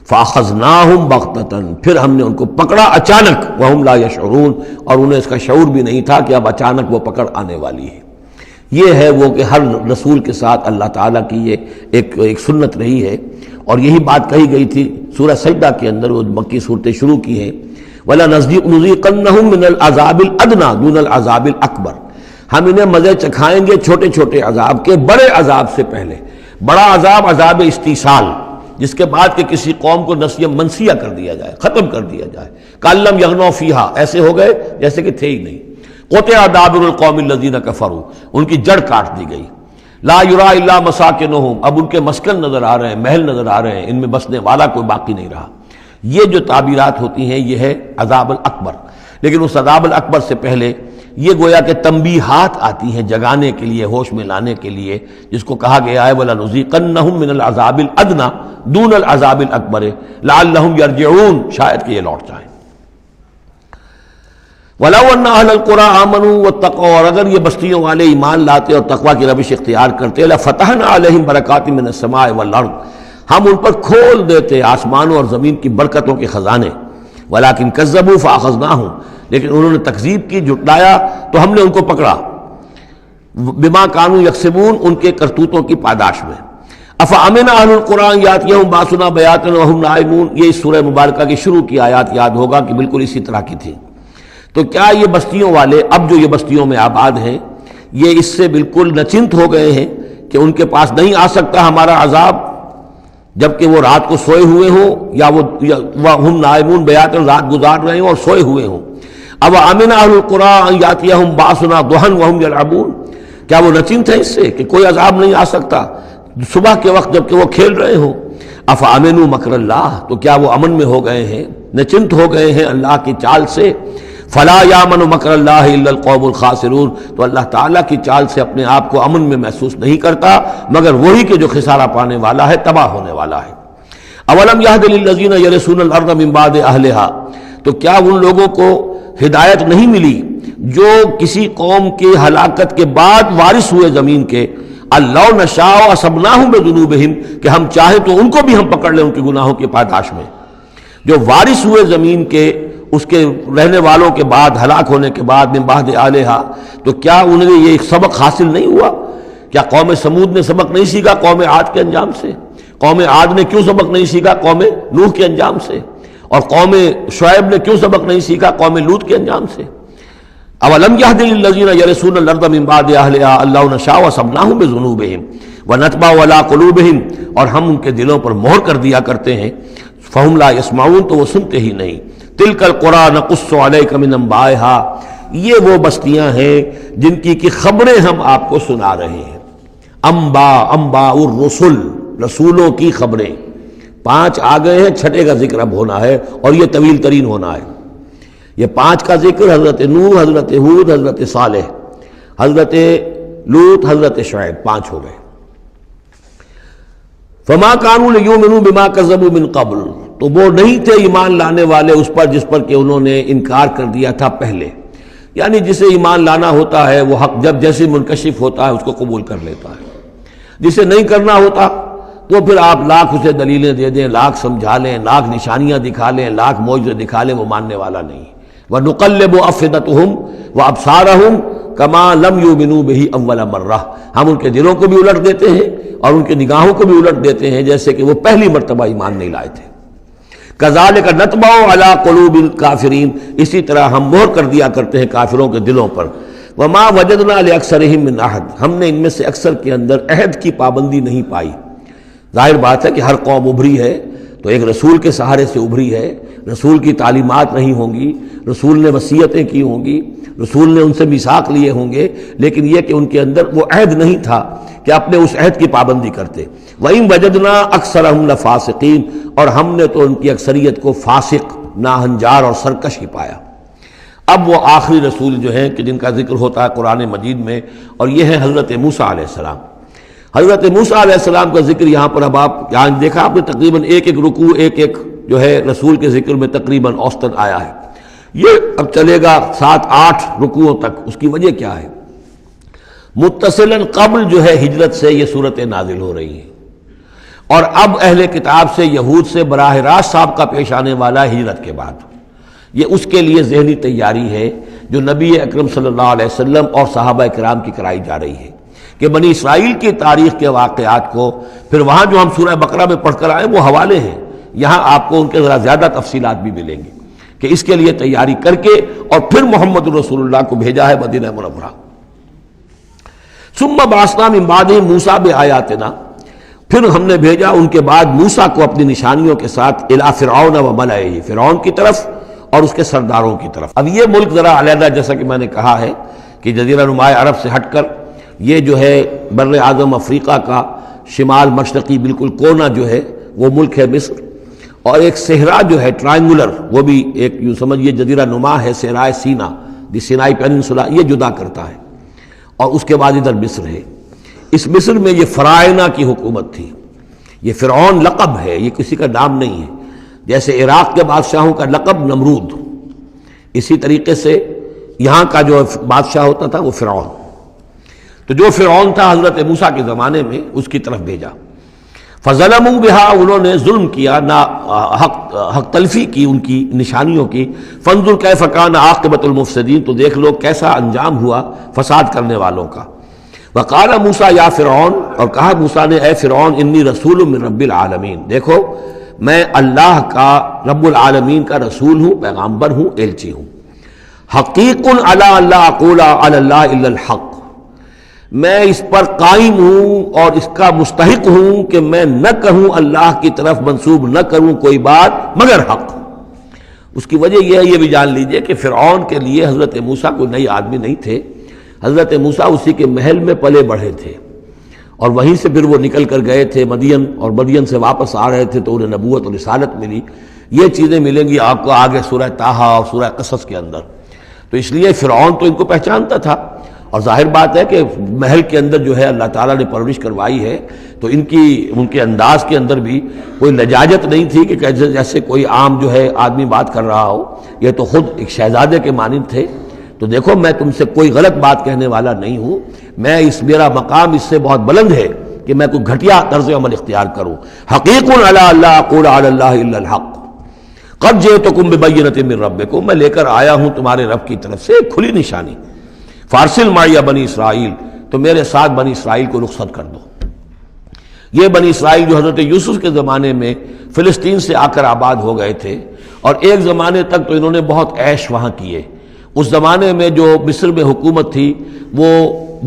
[SPEAKER 2] فاخذناہم بغتۃ، پھر ہم نے ان کو پکڑا اچانک، وہم لا یشعرون، اور انہیں اس کا شعور بھی نہیں تھا کہ اب اچانک وہ پکڑ آنے والی ہے۔ یہ ہے وہ کہ ہر رسول کے ساتھ اللہ تعالیٰ کی یہ ایک سنت رہی ہے، اور یہی بات کہی گئی تھی سورہ سجدہ کے اندر، وہ مکی صورتیں شروع کی ہیں، وَلَنُذِيقَنَّهُم مِّنَ الْعَذَابِ الْأَدْنَىٰ دُونَ الْعَذَابِ الْأَكْبَرِ، ہم انہیں مزے چکھائیں گے چھوٹے چھوٹے عذاب کے، بڑے عذاب سے پہلے۔ بڑا عذاب عذاب استیصال، جس کے بعد کہ کسی قوم کو نسیہ منسیہ کر دیا جائے، ختم کر دیا جائے، کَأَن لَّمْ يَغْنَوْا فِيهَا، ایسے ہو گئے جیسے کہ تھے ہی نہیں۔ قُطِعَ دَابِرُ الْقَوْمِ الَّذِينَ كَفَرُوا، ان کی جڑ کاٹ دی گئی۔ لا یُرَىٰ إِلَّا مَسَاکِنُهُمْ، اب ان کے مسکن نظر آ رہے ہیں، محل نظر آ رہے ہیں، ان میں بسنے والا کوئی باقی نہیں رہا۔ یہ جو تعبیرات ہوتی ہیں یہ ہے عذاب الاکبر، لیکن اس عذاب الاکبر سے پہلے یہ گویا کہ تنبیہات آتی ہیں جگانے کے لیے، ہوش میں لانے کے لیے، جس کو کہا گیا ہے وَلَنُذِيقَنَّهُم مِّنَ الْعَذَابِ الْأَدْنَىٰ دُونَ الْعَذَابِ الْأَكْبَرِ لَعَلَّهُمْ يَرْجِعُونَ، شاید کہ یہ لوٹ جائیں۔ وَلَوْ أَنَّ أَهْلَ الْقُرَىٰ آمَنُوا وَاتَّقَوْا، اور اگر یہ بستیوں والے ایمان لاتے اور تقویٰ کی روش اختیار کرتے، لَفَتَحْنَا عَلَيْهِمْ بَرَكَاتٍ مِّنَ السَّمَاءِ وَالْأَرْضِ، ہم ان پر کھول دیتے آسمانوں اور زمین کی برکتوں کے خزانے۔ وَلَٰكِن كَذَّبُوا فَأَخَذْنَاهُمْ، لیکن انہوں نے تکذیب کی، جھٹلایا، تو ہم نے ان کو پکڑا، بما كانوا يكسبون، ان کے کرتوتوں کی پاداش میں۔ افامن اہل القرآن یاتیہم باسنا بیاتن وہم نائمون، یہ اس سورہ مبارکہ کی شروع کی آیات یاد ہوگا کہ بالکل اسی طرح کی تھی۔ تو کیا یہ بستیوں والے اب جو یہ بستیوں میں آباد ہیں یہ اس سے بالکل نچنت ہو گئے ہیں کہ ان کے پاس نہیں آ سکتا ہمارا عذاب، جبکہ وہ رات کو سوئے ہوئے ہوں، یا وہ ہم نائمون بیاتن، رات گزار رہے ہوں اور سوئے ہوئے ہوں۔ اب امن اہل القرآن یاتیہم باسنا ضحی وہم یلعبون، کیا وہ نچنت ہے اس سے کہ کوئی عذاب نہیں آ سکتا صبح کے وقت جبکہ وہ کھیل رہے ہوں؟ افامنوا مکر اللہ، تو کیا وہ امن میں ہو گئے ہیں، نچنت ہو گئے ہیں اللہ کی چال سے؟ فلا یامن مکر اللہ الا القوم الخاسرون، تو اللہ تعالیٰ کی چال سے اپنے آپ کو امن میں محسوس نہیں کرتا مگر وہی کہ جو خسارہ پانے والا ہے، تباہ ہونے والا ہے۔ اولم یہد للذین یرثون الارض من بعد اہلها، تو کیا ان لوگوں کو ہدایت نہیں ملی جو کسی قوم کی ہلاکت کے بعد وارث ہوئے زمین کے؟ اللہ نشاء اصبناہم بذنوبہم، کہ ہم چاہیں تو ان کو بھی ہم پکڑ لیں ان کے گناہوں کی پاداش میں۔ جو وارث ہوئے زمین کے، اس کے رہنے والوں کے بعد، ہلاک ہونے کے بعد، من بعد اہلہا، تو کیا انہیں یہ سبق حاصل نہیں ہوا؟ کیا قوم سمود نے سبق نہیں سیکھا قوم عاد کے انجام سے؟ قوم عاد نے کیوں سبق نہیں سیکھا قوم نوح کے انجام سے؟ اور قوم شعیب نے کیوں سبق نہیں سیکھا قوم لوط کے انجام سے؟ اولم یہد للذین یرثون الارض من بعد اہلہا اللہ نشاء اصبناہم بذنوبہم ونطبع علی قلوبہم، اور ہم ان کے دلوں پر مہر کر دیا کرتے ہیں، فہم لا یسمعون، تو وہ سنتے ہی نہیں۔ تلک القریٰ نقص علیک من انبائہا، یہ وہ بستیاں ہیں جن کی خبریں ہم آپ کو سنا رہے ہیں۔ انباء الرسل، رسولوں کی خبریں 5 آ گئے ہیں، چھٹے کا ذکر اب ہونا ہے اور یہ طویل ترین ہونا ہے۔ یہ 5 کا ذکر حضرت نوح، حضرت ہود، حضرت صالح، حضرت لوط، حضرت شعیب، 5 ہو گئے۔ فما كانوا ليؤمنوا بما كذبوا من قبل، تو وہ نہیں تھے ایمان لانے والے اس پر جس پر کہ انہوں نے انکار کر دیا تھا پہلے، یعنی جسے ایمان لانا ہوتا ہے وہ حق جب جیسے منکشف ہوتا ہے اس کو قبول کر لیتا ہے، جسے نہیں کرنا ہوتا تو پھر آپ لاکھ اسے دلیلیں دے دیں، لاکھ سمجھا لیں، لاکھ نشانیاں دکھا لیں، لاکھ معجزے دکھا لیں، وہ ماننے والا نہیں۔ وَنُقَلِّبُ أَفْئِدَتَهُمْ وَأَبْصَارَهُمْ كَمَا لَمْ يُؤْمِنُوا بِهِ أَوَّلَ مَرَّةٍ، ہم ان کے دلوں کو بھی الٹ دیتے ہیں اور ان کی نگاہوں کو بھی الٹ دیتے ہیں جیسے کہ وہ پہلی مرتبہ ایمان نہیں لائے تھے۔ كَذَلِكَ نَطْبَعُ عَلَىٰ قُلُوبِ الْكَافِرِينَ، اسی طرح ہم مہر کر دیا کرتے ہیں کافروں کے دلوں پر۔ وَمَا وَجَدْنَا لِأَكْثَرِهِم مِّنْ أَحَدٍ، ہم نے ان میں سے اکثر کے اندر عہد کی پابندی نہیں پائی۔ ظاہر بات ہے کہ ہر قوم ابھری ہے تو ایک رسول کے سہارے سے ابھری ہے، رسول کی تعلیمات نہیں ہوں گی، رسول نے وصیتیں کی ہوں گی، رسول نے ان سے میثاق لیے ہوں گے، لیکن یہ کہ ان کے اندر وہ عہد نہیں تھا کہ اپنے اس عہد کی پابندی کرتے۔ وَإِن وَجَدْنَا أَكْثَرَهُمْ لَفَاسِقِينَ، اور ہم نے تو ان کی اکثریت کو فاسق، ناہنجار اور سرکش ہی پایا۔ اب وہ آخری رسول جو ہیں کہ جن کا ذکر ہوتا ہے قرآن مجید میں، اور یہ ہے حضرت موسیٰ علیہ السلام۔ حضرت موسیٰ علیہ السلام کا ذکر یہاں پر اب آپ یہاں دیکھا آپ نے تقریباً ایک رکوع ایک جو ہے رسول کے ذکر میں تقریباً اوسطاً آیا ہے۔ یہ اب چلے گا 7-8 رکوعوں تک۔ اس کی وجہ کیا ہے؟ متصلاً قبل جو ہے ہجرت سے یہ صورتیں نازل ہو رہی ہیں، اور اب اہل کتاب سے، یہود سے براہ راست سابقہ پیش آنے والا ہجرت کے بعد۔ یہ اس کے لیے ذہنی تیاری ہے جو نبی اکرم صلی اللہ علیہ وسلم اور صحابہ کرام کی کرائی جا رہی ہے، کہ بنی اسرائیل کی تاریخ کے واقعات کو پھر وہاں جو ہم سورہ بقرہ میں پڑھ کر آئے وہ حوالے ہیں، یہاں آپ کو ان کے ذرا زیادہ تفصیلات بھی ملیں گی کہ اس کے لیے تیاری کر کے اور پھر محمد رسول اللہ کو بھیجا ہے مدینہ منورہ۔ ثم بعثنا من بعدهم موسیٰ بآیاتنا، پھر ہم نے بھیجا ان کے بعد موسیٰ کو اپنی نشانیوں کے ساتھ الی فرعون وملئہ، فرعون کی طرف اور اس کے سرداروں کی طرف۔ اب یہ ملک ذرا علیحدہ، جیسا کہ میں نے کہا ہے کہ جزیرہ نماء عرب سے ہٹ کر یہ جو ہے بر اعظم افریقہ کا شمال مشرقی بالکل کونا جو ہے وہ ملک ہے مصر، اور ایک صحرا جو ہے ٹرائنگولر، وہ بھی ایک یوں سمجھیے جزیرہ نما ہے، صحرائے سینا، دی سینائی پیننسولا، یہ جدا کرتا ہے، اور اس کے بعد ادھر مصر ہے۔ اس مصر میں یہ فرائنہ کی حکومت تھی۔ یہ فرعون لقب ہے، یہ کسی کا نام نہیں ہے، جیسے عراق کے بادشاہوں کا لقب نمرود، اسی طریقے سے یہاں کا جو بادشاہ ہوتا تھا وہ فرعون۔ تو جو فرعون تھا حضرت موسیٰ کے زمانے میں اس کی طرف بھیجا۔ فظلموا بها، انہوں نے ظلم کیا، حق تلفی کی ان کی نشانیوں کی۔ فانظر کیف کان عاقبۃ المفسدین، تو دیکھ لو کیسا انجام ہوا فساد کرنے والوں کا۔ وقال موسیٰ یا فرعون، اور کہا موسیٰ نے اے فرعون انی رسول من رب العالمین، دیکھو میں اللہ کا رب العالمین کا رسول ہوں، پیغامبر ہوں، ایلچی ہوں۔ حقیق علی اللہ اقول علی اللہ الا الحق، میں اس پر قائم ہوں اور اس کا مستحق ہوں کہ میں نہ کہوں، اللہ کی طرف منسوب نہ کروں کوئی بات مگر حق۔ اس کی وجہ یہ ہے، یہ بھی جان لیجئے کہ فرعون کے لیے حضرت موسیٰ کوئی نئی آدمی نہیں تھے، حضرت موسیٰ اسی کے محل میں پلے بڑھے تھے، اور وہیں سے پھر وہ نکل کر گئے تھے مدین، اور مدین سے واپس آ رہے تھے تو انہیں نبوت اور رسالت ملی۔ یہ چیزیں ملیں گی آپ کو آگے سورہ طٰہٰ اور سورہ قصص کے اندر۔ تو اس لیے فرعون تو ان کو پہچانتا تھا، اور ظاہر بات ہے کہ محل کے اندر جو ہے اللہ تعالیٰ نے پرورش کروائی ہے، تو ان کے انداز کے اندر بھی کوئی لجاجت نہیں تھی کہ جیسے کوئی عام جو ہے آدمی بات کر رہا ہو، یہ تو خود ایک شہزادے کے مانند تھے۔ تو دیکھو میں تم سے کوئی غلط بات کہنے والا نہیں ہوں، میرا مقام اس سے بہت بلند ہے کہ میں کوئی گھٹیا طرز عمل اختیار کروں۔ حقیق علی اللہ اقول علی اللہ الا الحق قد جئتکم ببینۃ من ربکم، میں لے کر آیا ہوں تمہارے رب کی طرف سے ایک کھلی نشانی۔ فارسل معی بنی اسرائیل، تو میرے ساتھ بنی اسرائیل کو رخصت کر دو۔ یہ بنی اسرائیل جو حضرت یوسف کے زمانے میں فلسطین سے آ کر آباد ہو گئے تھے، اور ایک زمانے تک تو انہوں نے بہت عیش وہاں کیے۔ اس زمانے میں جو مصر میں حکومت تھی وہ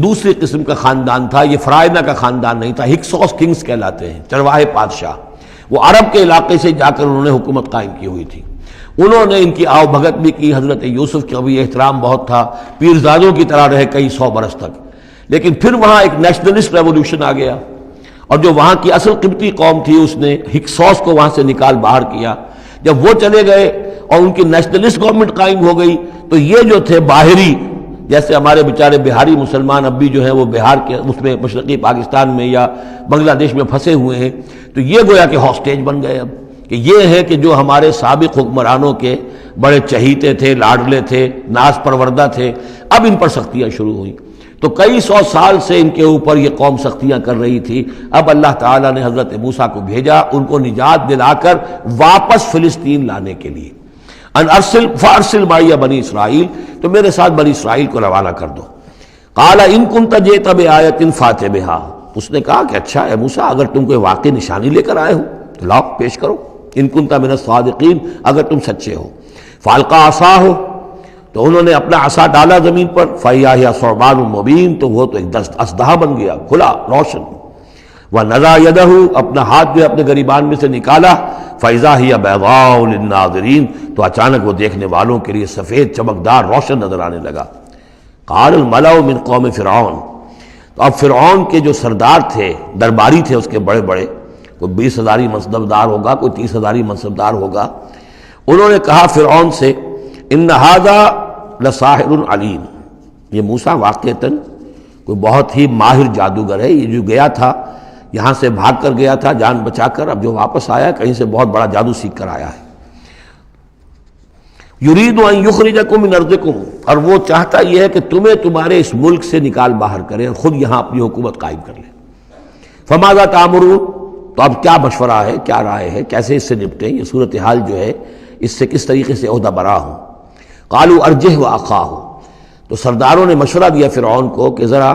[SPEAKER 2] دوسری قسم کا خاندان تھا، یہ فرائنہ کا خاندان نہیں تھا، ہکسوس کنگز کہلاتے ہیں، چرواہے بادشاہ، وہ عرب کے علاقے سے جا کر انہوں نے حکومت قائم کی ہوئی تھی۔ انہوں نے ان کی آؤ بھگت بھی کی، حضرت یوسف کا بھی احترام بہت تھا، پیرزادوں کی طرح رہے کئی 100 برس تک. لیکن پھر وہاں ایک نیشنلسٹ ریولوشن آ گیا، اور جو وہاں کی اصل قبطی قوم تھی اس نے ہکسوس کو وہاں سے نکال باہر کیا. جب وہ چلے گئے اور ان کی نیشنلسٹ گورنمنٹ قائم ہو گئی، تو یہ جو تھے باہری، جیسے ہمارے بیچارے بہاری مسلمان اب بھی جو ہیں وہ بہار کے اس میں مشرقی پاکستان میں یا بنگلہ دیش میں پھنسے ہوئے ہیں، تو یہ گویا کہ ہاسٹیج بن گئے اب، کہ یہ ہے کہ جو ہمارے سابق حکمرانوں کے بڑے چہیتے تھے، لاڈلے تھے، ناز پروردہ تھے، اب ان پر سختیاں شروع ہوئیں. تو کئی 100 سال سے ان کے اوپر یہ قوم سختیاں کر رہی تھی. اب اللہ تعالیٰ نے حضرت موسیٰ کو بھیجا ان کو نجات دلا کر واپس فلسطین لانے کے لیے. ان ارسل فارسل معی بنی اسرائیل، تو میرے ساتھ بنی اسرائیل کو روانہ کر دو. قال ان کنت جئت بآیۃ فأت بہا، اس نے کہا کہ اچھا اے موسیٰ اگر تم کوئی واقعی نشانی لے کر آئے ہو تو لاؤ پیش کرو، ان کنت من الصادقین، اگر تم سچے ہو. فالقى عصاہ، تو انہوں نے اپنا عصا ڈالا زمین پر، فإذا هي ثعبان مبین، تو وہ تو ایک اسدحہ بن گیا کھلا روشن. وَنَزَعَ يَدَهُ، اپنا ہاتھ جو اپنے گریبان میں سے نکالا، فإذا هي بيضاء للناظرین، تو اچانک وہ دیکھنے والوں کے لیے سفید چمکدار روشن نظر آنے لگا. قال الملأ من قوم فرعون، تو اب فرعون کے جو سردار تھے، درباری تھے اس کے بڑے بڑے، کوئی 20,000 منصبدار ہوگا، کوئی 30,000 منصبدار ہوگا، انہوں نے کہا فرعون سے ان ھذا لساحر علیم، یہ موسیٰ واقعتاً کوئی بہت ہی ماہر جادوگر ہے. یہ جو گیا تھا یہاں سے بھاگ کر گیا تھا جان بچا کر، اب جو واپس آیا کہیں سے بہت بڑا جادو سیکھ کر آیا ہے. یرید ان یخرجکم من ارضکم، اور وہ چاہتا یہ ہے کہ تمہیں تمہارے اس ملک سے نکال باہر کرے اور خود یہاں اپنی حکومت قائم کر لے. فماذا تأمرون، تو اب کیا مشورہ ہے، کیا رائے ہے، کیسے اس سے نپٹیں، یہ صورتحال جو ہے اس سے کس طریقے سے عہدہ برا ہوں. قالوا ارجہ واخاہ، تو سرداروں نے مشورہ دیا فرعون کو کہ ذرا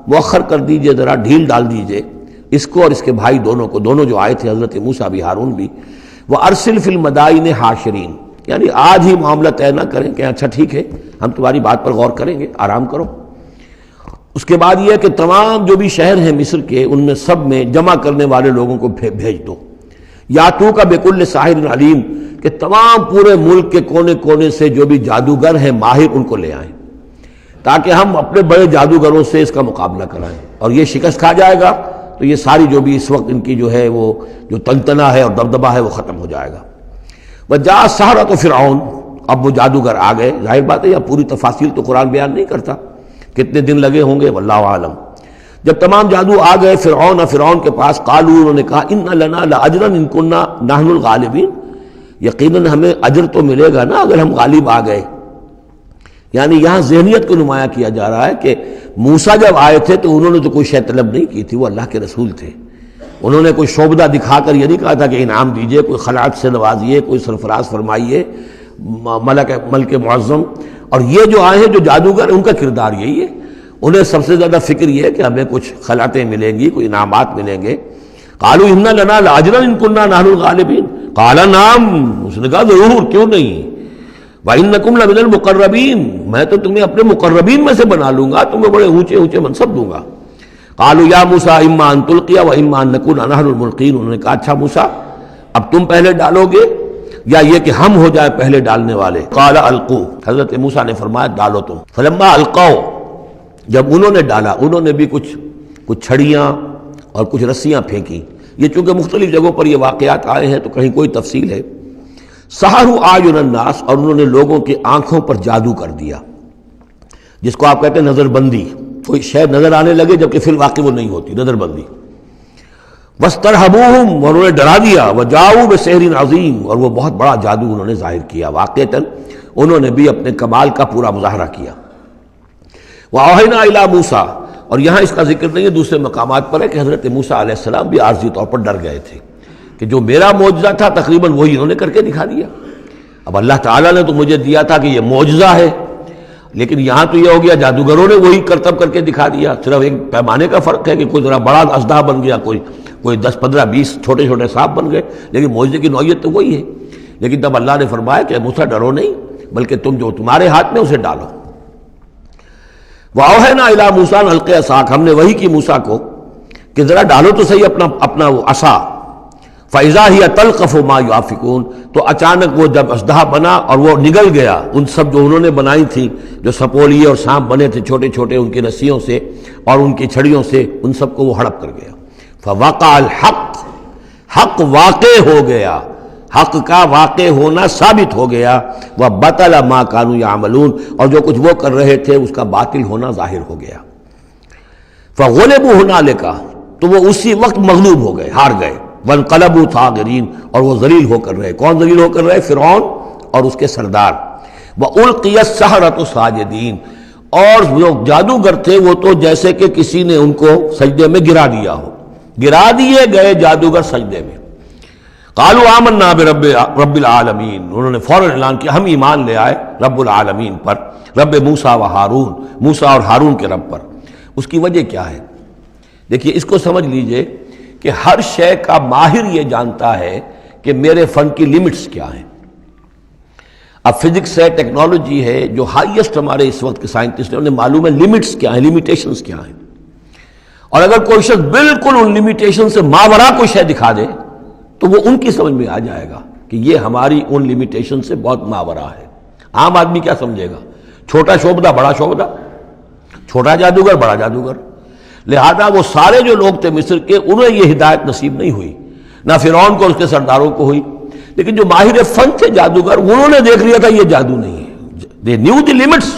[SPEAKER 2] مؤخر کر دیجئے، ذرا ڈھیل ڈال دیجئے اس کو اور اس کے بھائی دونوں کو، دونوں جو آئے تھے حضرت موسیٰ بھی ہارون بھی. وارسل فی المدائن حاشرین، یعنی آج ہی معاملہ طے نہ کریں کہ اچھا ٹھیک ہے ہم تمہاری بات پر غور کریں گے، آرام کرو. اس کے بعد یہ کہ تمام جو بھی شہر ہیں مصر کے ان میں سب میں جمع کرنے والے لوگوں کو بھیج دو. یاتو کا بکل ساحر علیم، کہ تمام پورے ملک کے کونے کونے سے جو بھی جادوگر ہیں ماہر ان کو لے آئیں، تاکہ ہم اپنے بڑے جادوگروں سے اس کا مقابلہ کرائیں، اور یہ شکست کھا جائے گا تو یہ ساری جو بھی اس وقت ان کی جو ہے وہ جو تنتنا ہے اور دبدبہ ہے وہ ختم ہو جائے گا. وجاء السحرۃ فرعون، اب وہ جادوگر آ گئے. ظاہر بات ہے یہ پوری تفاصیل تو قرآن بیان نہیں کرتا، کتنے دن لگے ہوں گے واللہ عالم. جب تمام جادو آ گئے فرعون کے پاس، قالوا، انہوں نے کہا ان لنا لاجرا ان کنا نحن الغالبین، یقیناً ہمیں اجر تو ملے گا نا اگر ہم غالب آ گئے. یعنی یہاں ذہنیت کو نمایاں کیا جا رہا ہے کہ موسیٰ جب آئے تھے تو انہوں نے تو کوئی شے طلب نہیں کی تھی، وہ اللہ کے رسول تھے. انہوں نے کوئی شعبدہ دکھا کر یہ نہیں کہا تھا کہ انعام دیجئے، کوئی خلعت سے نوازیے، کوئی سرفراز فرمائیے، ملک معظم. اور یہ جو آئے ہیں جو جادوگر ان کا کردار یہی ہے، انہیں سب سے زیادہ فکر یہ ہے کہ ہمیں کچھ خلعتیں ملیں گی، کوئی انعامات ملیں گے. قالوا ان لنا لاجرا ان كنا نحن الغالبین، قال نعم، اس نے کہا ضرور، کیوں نہیں. وَإِنَّكُمْ لَمِنَ الْمُقَرَّبِينَ، میں تو تمہیں اپنے مقربین میں سے بنا لوں گا، تمہیں بڑے اونچے اونچے منصب دوں گا. قالوا یا موسیٰ اما ان تلقی و اما ان نکون نحن الملقین، انہوں نے کہا اچھا موسیٰ اب تم پہلے ڈالو گے یا یہ کہ ہم ہو جائے پہلے ڈالنے والے. قال القوا، حضرت موسیٰ نے فرمایا ڈالو تم. فلما القوا، جب انہوں نے ڈالا، انہوں نے بھی کچھ چھڑیاں اور کچھ رسیاں پھینکی. یہ چونکہ مختلف جگہوں پر یہ واقعات آئے ہیں تو کہیں کوئی تفصیل ہے. سحروا اعین الناس، اور انہوں نے لوگوں کی آنکھوں پر جادو کر دیا، جس کو آپ کہتے ہیں نظر بندی. کوئی شے نظر آنے لگے جبکہ فی الواقع وہ نہیں ہوتی، نظر بندی. واسترہبوہم، اور انہوں نے ڈرا دیا. وجاؤوا بسحر عظیم، اور وہ بہت بڑا جادو انہوں نے ظاہر کیا. واقعتاً انہوں نے بھی اپنے کمال کا پورا مظاہرہ کیا. وَأَوْحَيْنَا إِلَىٰ مُوسَىٰ، اور یہاں اس کا ذکر نہیں ہے، دوسرے مقامات پر ہے کہ حضرت موسیٰ علیہ السلام بھی عارضی طور پر ڈر گئے تھے کہ جو میرا معجزہ تھا تقریباً وہی انہوں نے کر کے دکھا دیا. اب اللہ تعالیٰ نے تو مجھے دیا تھا کہ یہ معجزہ ہے، لیکن یہاں تو یہ ہو گیا جادوگروں نے وہی کرتب کر کے دکھا دیا. صرف ایک پیمانے کا فرق ہے کہ کوئی ذرا بڑا اژدہا بن گیا، کوئی 10 15 20 چھوٹے چھوٹے سانپ بن گئے، لیکن معجزے کی نوعیت تو وہی ہے. لیکن تب اللہ نے فرمایا کہ موسیٰ ڈرو نہیں، بلکہ تم جو تمہارے ہاتھ میں اسے ڈالو. وَأَوْحَيْنَا إِلَىٰ مُوسَىٰ أَنْ أَلْقِ عَصَاكَ، ہم نے وہی کی موسیٰ کو کہ ذرا ڈالو تو صحیح اپنا وہ عصا. فَإِذَا هِيَ تَلْقَفُ مَا يُؤَفِكُونَ، تو اچانک وہ جب اژدہا بنا اور وہ نگل گیا ان سب جو انہوں نے بنائی تھی، جو سپولیے اور سانپ بنے تھے چھوٹے چھوٹے ان کی رسیوں سے اور ان کی چھڑیوں سے، ان سب کو وہ ہڑپ کر گیا۔ فَوَقَعَ الْحَقُّ، حق واقع ہو گیا، حق کا واقع ہونا ثابت ہو گیا۔ وَبَطَلَ مَا كَانُوا يَعْمَلُونَ، اور جو کچھ وہ کر رہے تھے اس کا باطل ہونا ظاہر ہو گیا۔ فَغُلِبُوا هُنَالِكَ، تو وہ اسی وقت مغلوب ہو گئے، ہار گئے۔ وَانقَلَبُوا صَاغِرِينَ، اور وہ ذلیل ہو کر رہے۔ کون ذلیل ہو کر رہے؟ فرعون اور اس کے سردار۔ وَأُلْقِيَ السَّحَرَةُ سَاجِدِينَ، اور جو جادوگر تھے وہ تو جیسے کہ کسی نے ان کو سجدے میں گرا دیا ہو، گرا دیے گئے جادوگر سجدے میں۔ قالوا آمنا برب العالمین، انہوں نے فوراً اعلان کیا ہم ایمان لے آئے رب العالمین پر، رب موسیٰ و ہارون، موسیٰ اور ہارون کے رب پر۔ اس کی وجہ کیا ہے؟ دیکھیے اس کو سمجھ لیجئے کہ ہر شے کا ماہر یہ جانتا ہے کہ میرے فن کی لیمٹس کیا ہیں۔ اب فزکس ہے، ٹیکنالوجی ہے، جو ہائیسٹ ہمارے اس وقت کے سائنٹسٹ ہیں انہیں معلوم ہے لیمٹس کیا ہیں، لیمیٹیشنز کیا ہیں۔ اور اگر کوئی شخص بالکل ان لیمیٹیشن سے ماورا کوئی شے دکھا دے تو وہ ان کی سمجھ میں آ جائے گا کہ یہ ہماری ان لیمیٹیشن سے بہت ماورا ہے۔ عام آدمی کیا سمجھے گا؟ چھوٹا شعبدہ بڑا شعبدہ، چھوٹا جادوگر بڑا جادوگر۔ لہذا وہ سارے جو لوگ تھے مصر کے انہیں یہ ہدایت نصیب نہیں ہوئی، نہ فرعون کو اس کے سرداروں کو ہوئی، لیکن جو ماہر فن تھے جادوگر انہوں نے دیکھ لیا تھا یہ جادو نہیں ہے، دے نیو دی لیمٹس،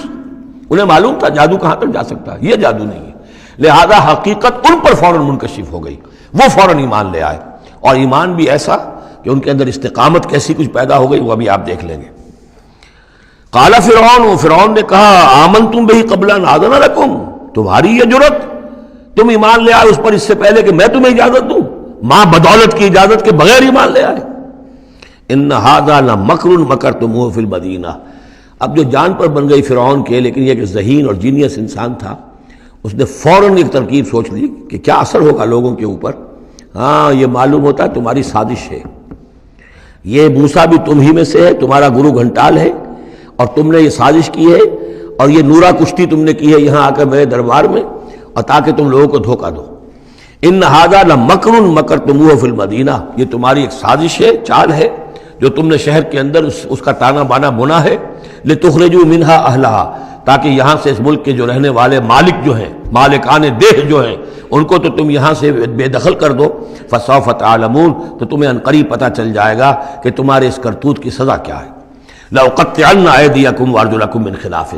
[SPEAKER 2] انہیں معلوم تھا جادو کہاں تک جا سکتا ہے، یہ جادو نہیں ہے۔ لہذا حقیقت ان پر فوراً منکشف ہو گئی، وہ فوراً ایمان لے آئے، اور ایمان بھی ایسا کہ ان کے اندر استقامت کیسی کچھ پیدا ہو گئی وہ ابھی آپ دیکھ لیں گے۔ قال فرعون، فرعون نے کہا آمنتم بہ قبل ان آذن لکم، تمہاری یہ جرت، تم ایمان لے آئے اس پر اس سے پہلے کہ میں تمہیں اجازت دوں، ماں بدولت کی اجازت کے بغیر ایمان لے آئے۔ ان ھذا لمکر مکرتموہ فی المدینہ، اب جو جان پر بن گئی فرعون کے، لیکن یہ کہ ذہین اور جینیس انسان تھا، اس نے فوراً ایک ترکیب سوچ لی کہ کیا اثر ہوگا لوگوں کے اوپر۔ ہاں یہ معلوم ہوتا ہے تمہاری سازش ہے، یہ موسیٰ بھی تم ہی میں سے ہے، تمہارا گرو گھنٹال ہے، اور تم نے یہ سازش کی ہے اور یہ نورا کشتی تم نے کی ہے یہاں آ کر میرے دربار میں، اور تاکہ تم لوگوں کو دھوکہ دو۔ ان ھذا لمکر مکرتموہ فی المدینہ، یہ تمہاری ایک سازش ہے، چال ہے جو تم نے شہر کے اندر اس کا تانا بانا بنا ہے، لتخرجوا منہا اہلہا، تاکہ یہاں سے اس ملک کے جو رہنے والے مالک جو ہیں، مالکان دیہ جو ہیں، ان کو تو تم یہاں سے بے دخل کر دو۔ فسوف تعلمون، تو تمہیں عنقریب پتہ چل جائے گا کہ تمہارے اس کرتوت کی سزا کیا ہے۔ لأقطعن ایدیکم وارجلکم من خلاف،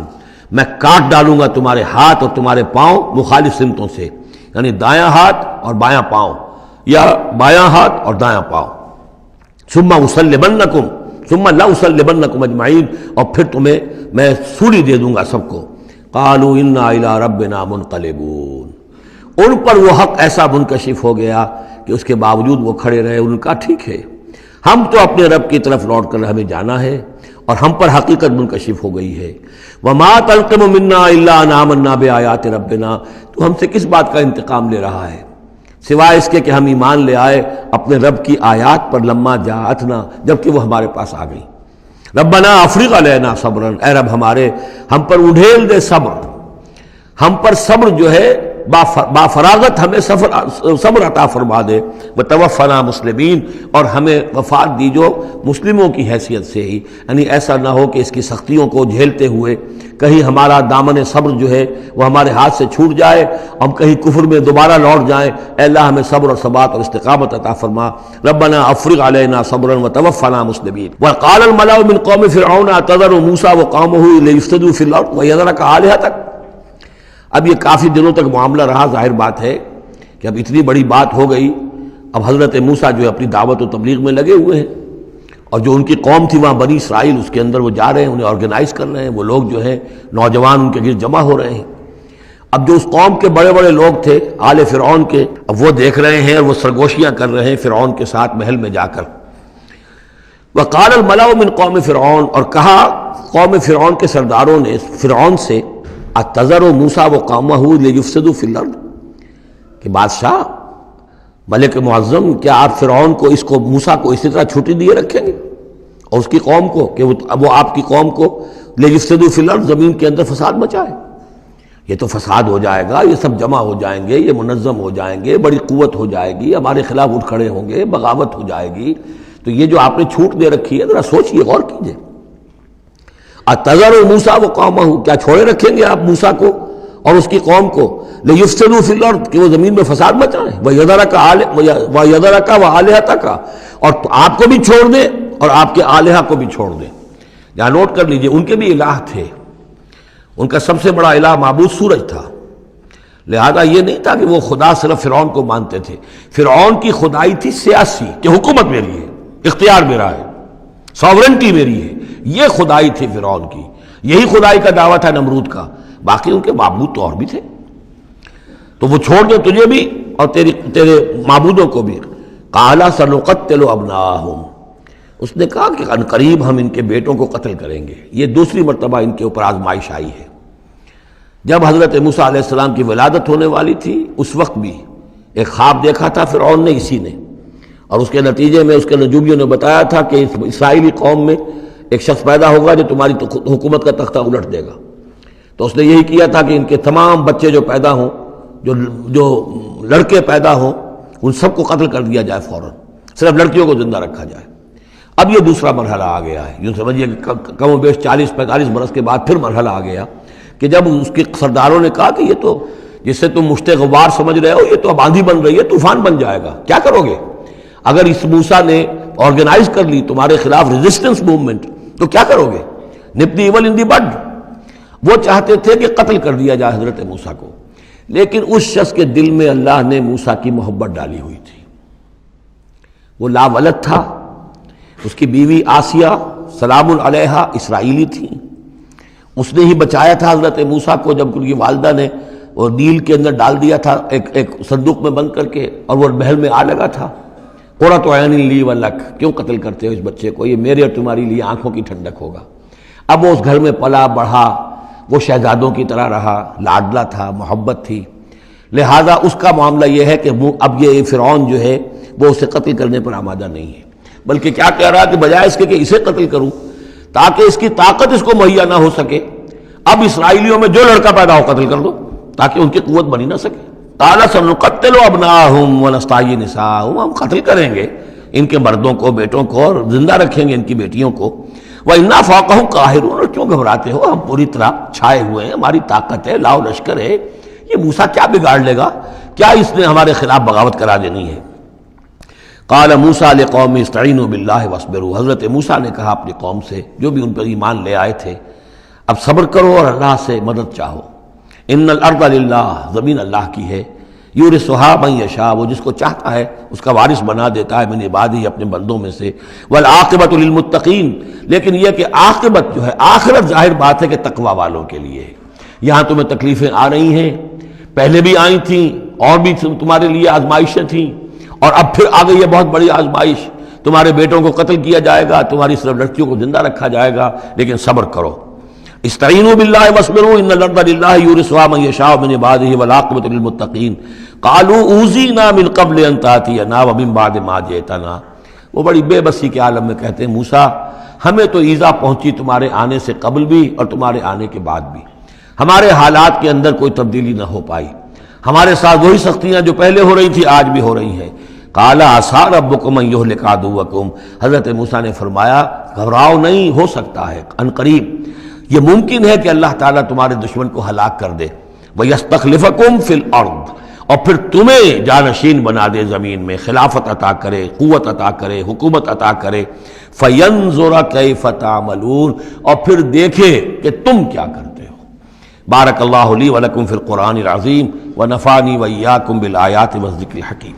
[SPEAKER 2] میں کاٹ ڈالوں گا تمہارے ہاتھ اور تمہارے پاؤں مخالف سمتوں سے، یعنی دایاں ہاتھ اور بایاں پاؤں، یا بایاں ہاتھ اور دایاں پاؤں۔ ثم اسلبنکم، ثم لاسلبنکم اجمعین، اور پھر تمہیں میں سولی دے دوں گا سب کو۔ قالوا انا الی ربنا منقلبون، ان پر وہ حق ایسا منکشف ہو گیا کہ اس کے باوجود وہ کھڑے رہے، ان کا ٹھیک ہے ہم تو اپنے رب کی طرف لوٹ کر ہمیں جانا ہے، اور ہم پر حقیقت منکشف ہو گئی ہے۔ وما تنقم منا الا ان آمنا بآیات ربنا، تو ہم سے کس بات کا انتقام لے رہا ہے سوائے اس کے کہ ہم ایمان لے آئے اپنے رب کی آیات پر، لما جاءتنا، جبکہ وہ ہمارے پاس آ گئی۔ ربنا افرغ علینا صبرا، اے رب ہمارے ہم پر اڈھیل دے صبر، ہم پر صبر جو ہے با فراغت ہمیں صبر عطا فرما دے، وتوفنا مسلمین، اور ہمیں وفات دی جو مسلموں کی حیثیت سے ہی، یعنی ایسا نہ ہو کہ اس کی سختیوں کو جھیلتے ہوئے کہیں ہمارا دامن صبر جو ہے وہ ہمارے ہاتھ سے چھوٹ جائے، ہم کہیں کفر میں دوبارہ لوٹ جائیں۔ اے اللہ ہمیں صبر اور ثبات اور استقامت عطا فرما۔ ربنا افرغ علینا صبرا وتوفنا مسلمین۔ وقال الملأ من قوم فرعون اتذر موسیٰ وقومہ لیفسدوا فی الارض ویذرک آلہتک، اب یہ کافی دنوں تک معاملہ رہا، ظاہر بات ہے کہ اب اتنی بڑی بات ہو گئی، اب حضرت موسیٰ جو ہے اپنی دعوت و تبلیغ میں لگے ہوئے ہیں، اور جو ان کی قوم تھی وہاں بنی اسرائیل، اس کے اندر وہ جا رہے ہیں، انہیں آرگنائز کر رہے ہیں، وہ لوگ جو ہیں نوجوان ان کے گرد جمع ہو رہے ہیں۔ اب جو اس قوم کے بڑے بڑے لوگ تھے آل فرعون کے، اب وہ دیکھ رہے ہیں اور وہ سرگوشیاں کر رہے ہیں فرعون کے ساتھ محل میں جا کر۔ وقال الملأ من قوم فرعون، اور کہا قوم فرعون کے سرداروں نے فرعون سے، اتذر موسیٰ وقومہ لیفسدوا فی الارض، کہ بادشاہ ملک معظم کیا آپ فرعون کو، اس کو موسیٰ کو اسی طرح چھٹی دیے رکھیں گے، اور اس کی قوم کو کہ وہ آپ کی قوم کو لیفسدوا فی الارض، زمین کے اندر فساد مچائے؟ یہ تو فساد ہو جائے گا، یہ سب جمع ہو جائیں گے، یہ منظم ہو جائیں گے، بڑی قوت ہو جائے گی، ہمارے خلاف اٹھ کھڑے ہوں گے، بغاوت ہو جائے گی، تو یہ جو آپ نے چھوٹ دے رکھی ہے ذرا سوچئے، غور کیجئے۔ اتذر موسیٰ وقومہ، کیا چھوڑے رکھیں گے آپ موسیٰ کو اور اس کی قوم کو، لیفسدوا فی الارض، کہ وہ زمین میں فساد مچائیں، ویذرک وآلہتک، اور آپ کو بھی چھوڑ دیں اور آپ کے آلہہ کو بھی چھوڑ دیں۔ یہاں نوٹ کر لیجئے، ان کے بھی الہ تھے، ان کا سب سے بڑا الہ معبود سورج تھا، لہذا یہ نہیں تھا کہ وہ خدا صرف فرعون کو مانتے تھے۔ فرعون کی خدائی تھی سیاسی، کہ حکومت میری ہے، اختیار میرا ہے، ساورنٹی میری ہے، یہ خدائی تھی فرعون کی، یہی خدائی کا دعویٰ تھا نمرود کا، باقی ان کے معبود تو اور بھی تھے، تو وہ چھوڑ دے تجھے بھی اور تیرے معبودوں کو بھی۔ قَالَ سَنُقَتِّلُ أَبْنَاءَهُمْ، اس نے کہا کہ ان قریب ہم ان کے بیٹوں کو قتل کریں گے۔ یہ دوسری مرتبہ ان کے اوپر آزمائش آئی ہے۔ جب حضرت موسیٰ علیہ السلام کی ولادت ہونے والی تھی اس وقت بھی ایک خواب دیکھا تھا فرعون نے، اسی نے، اور اس کے نتیجے میں اس کے نجومیوں نے بتایا تھا کہ اس اسرائیلی قوم میں ایک شخص پیدا ہوگا جو تمہاری حکومت کا تختہ الٹ دے گا۔ تو اس نے یہی کیا تھا کہ ان کے تمام بچے جو پیدا ہوں، جو لڑکے پیدا ہوں، ان سب کو قتل کر دیا جائے فوراً، صرف لڑکیوں کو زندہ رکھا جائے۔ اب یہ دوسرا مرحلہ آ گیا ہے، یوں سمجھیے کہ کم و بیش 40-45 برس کے بعد پھر مرحلہ آ گیا کہ جب اس کے سرداروں نے کہا کہ یہ تو جسے تم مشت غبار سمجھ رہے ہو، یہ تو اب آندھی بن رہی ہے، طوفان بن جائے گا، کیا کرو گے؟ اگر اس موسیٰ نے آرگنائز کر لی تمہارے خلاف ریزسٹنس موومنٹ تو کیا کرو گے؟ نپ دی ایول ان دی بڈ۔ وہ چاہتے تھے کہ قتل کر دیا جائے حضرت موسیٰ کو، لیکن اس شخص کے دل میں اللہ نے موسیٰ کی محبت ڈالی ہوئی تھی، وہ لا ولد تھا، اس کی بیوی آسیہ سلام علیہا اسرائیلی تھی، اس نے ہی بچایا تھا حضرت موسیٰ کو جب ان کی والدہ نے وہ نیل کے اندر ڈال دیا تھا ایک صندوق میں بند کر کے، اور وہ محل میں آ لگا تھا۔ قرۃ عین لی ولک، کیوں قتل کرتے ہو اس بچے کو، یہ میرے اور تمہاری لیے آنکھوں کی ٹھنڈک ہوگا۔ اب وہ اس گھر میں پلا بڑھا، وہ شہزادوں کی طرح رہا، لاڈلا تھا، محبت تھی، لہذا اس کا معاملہ یہ ہے کہ اب یہ فرعون جو ہے وہ اسے قتل کرنے پر آمادہ نہیں ہے، بلکہ کیا کہہ رہا کہ بجائے اس کے کہ اسے قتل کروں تاکہ اس کی طاقت اس کو مہیا نہ ہو سکے، اب اسرائیلیوں میں جو لڑکا پیدا ہو قتل کر دو تاکہ ان کی قوت بنی نہ سکے۔ قَالَ سَنُقَتِّلُ أَبْنَاءَهُمْ وَنَسْتَحْيِي نِسَاءَهُمْ، ہم قتل کریں گے ان کے مردوں کو، بیٹوں کو، اور زندہ رکھیں گے ان کی بیٹیوں کو۔ وَإِنَّا فَوْقَهُمْ قَاهِرُونَ، اور کیوں گھبراتے ہو، ہم پوری طرح چھائے ہوئے ہیں، ہماری طاقت ہے، لاؤ لشکر ہے، یہ موسیٰ کیا بگاڑ لے گا، کیا اس نے ہمارے خلاف بغاوت کرا دینی ہے۔ قال موسیٰ لقومہ استعینوا باللہ واصبروا، حضرت موسیٰ نے کہا اپنی قوم سے جو بھی ان پر ایمان لے آئے تھے، اب صبر کرو اور اللہ سے مدد چاہو۔ ان الارض للہ، زمین اللہ کی ہے، یورثھا من یشاء، وہ جس کو چاہتا ہے اس کا وارث بنا دیتا ہے، من عبادہ، اپنے بندوں میں سے، والعاقبۃ للمتقین، لیکن یہ کہ عاقبت جو ہے، آخرت ظاہر بات ہے کہ تقوی والوں کے لیے ہے۔ یہاں تمہیں تکلیفیں آ رہی ہیں، پہلے بھی آئی تھیں اور بھی تمہارے لیے آزمائشیں تھیں، اور اب پھر آ گئی ہے بہت بڑی آزمائش، تمہارے بیٹوں کو قتل کیا جائے گا، تمہاری صرف لڑکیوں کو زندہ رکھا جائے گا، لیکن صبر کرو۔ استعینوا باللہ واصبروا ان الارض للہ یورثھا من یشاء من عبادہ والعاقبۃ للمتقین قالوا اوذینا من قبل ان تأتینا ومن بعد ما جئتنا، وہ بڑی بے بسی کے عالم میں کہتے ہیں موسیٰ ہمیں تو ایذا پہنچی تمہارے آنے سے قبل بھی اور تمہارے آنے کے بعد بھی، ہمارے حالات کے اندر کوئی تبدیلی نہ ہو پائی، ہمارے ساتھ وہی سختیاں جو پہلے ہو رہی تھی آج بھی ہو رہی ہیں۔ قال عسیٰ ربکم ان یہلک عدوکم، حضرت موسیٰ نے فرمایا گھبراؤ نہیں، ہو سکتا ہے عن قریب یہ ممکن ہے کہ اللہ تعالیٰ تمہارے دشمن کو ہلاک کر دے، وَيَسْتَخْلِفَكُمْ فِي الْأَرْضِ، اور پھر تمہیں جانشین بنا دے زمین میں، خلافت عطا کرے، قوت عطا کرے، حکومت عطا کرے، فَيَنْظُرَ كَيْفَ تَعْمَلُونَ، اور پھر دیکھے کہ تم کیا کرتے ہو۔ بارک اللہ لی ولکم فی القرآن العظیم ونفعنی وإیاکم بالآیات والذکر الحکیم۔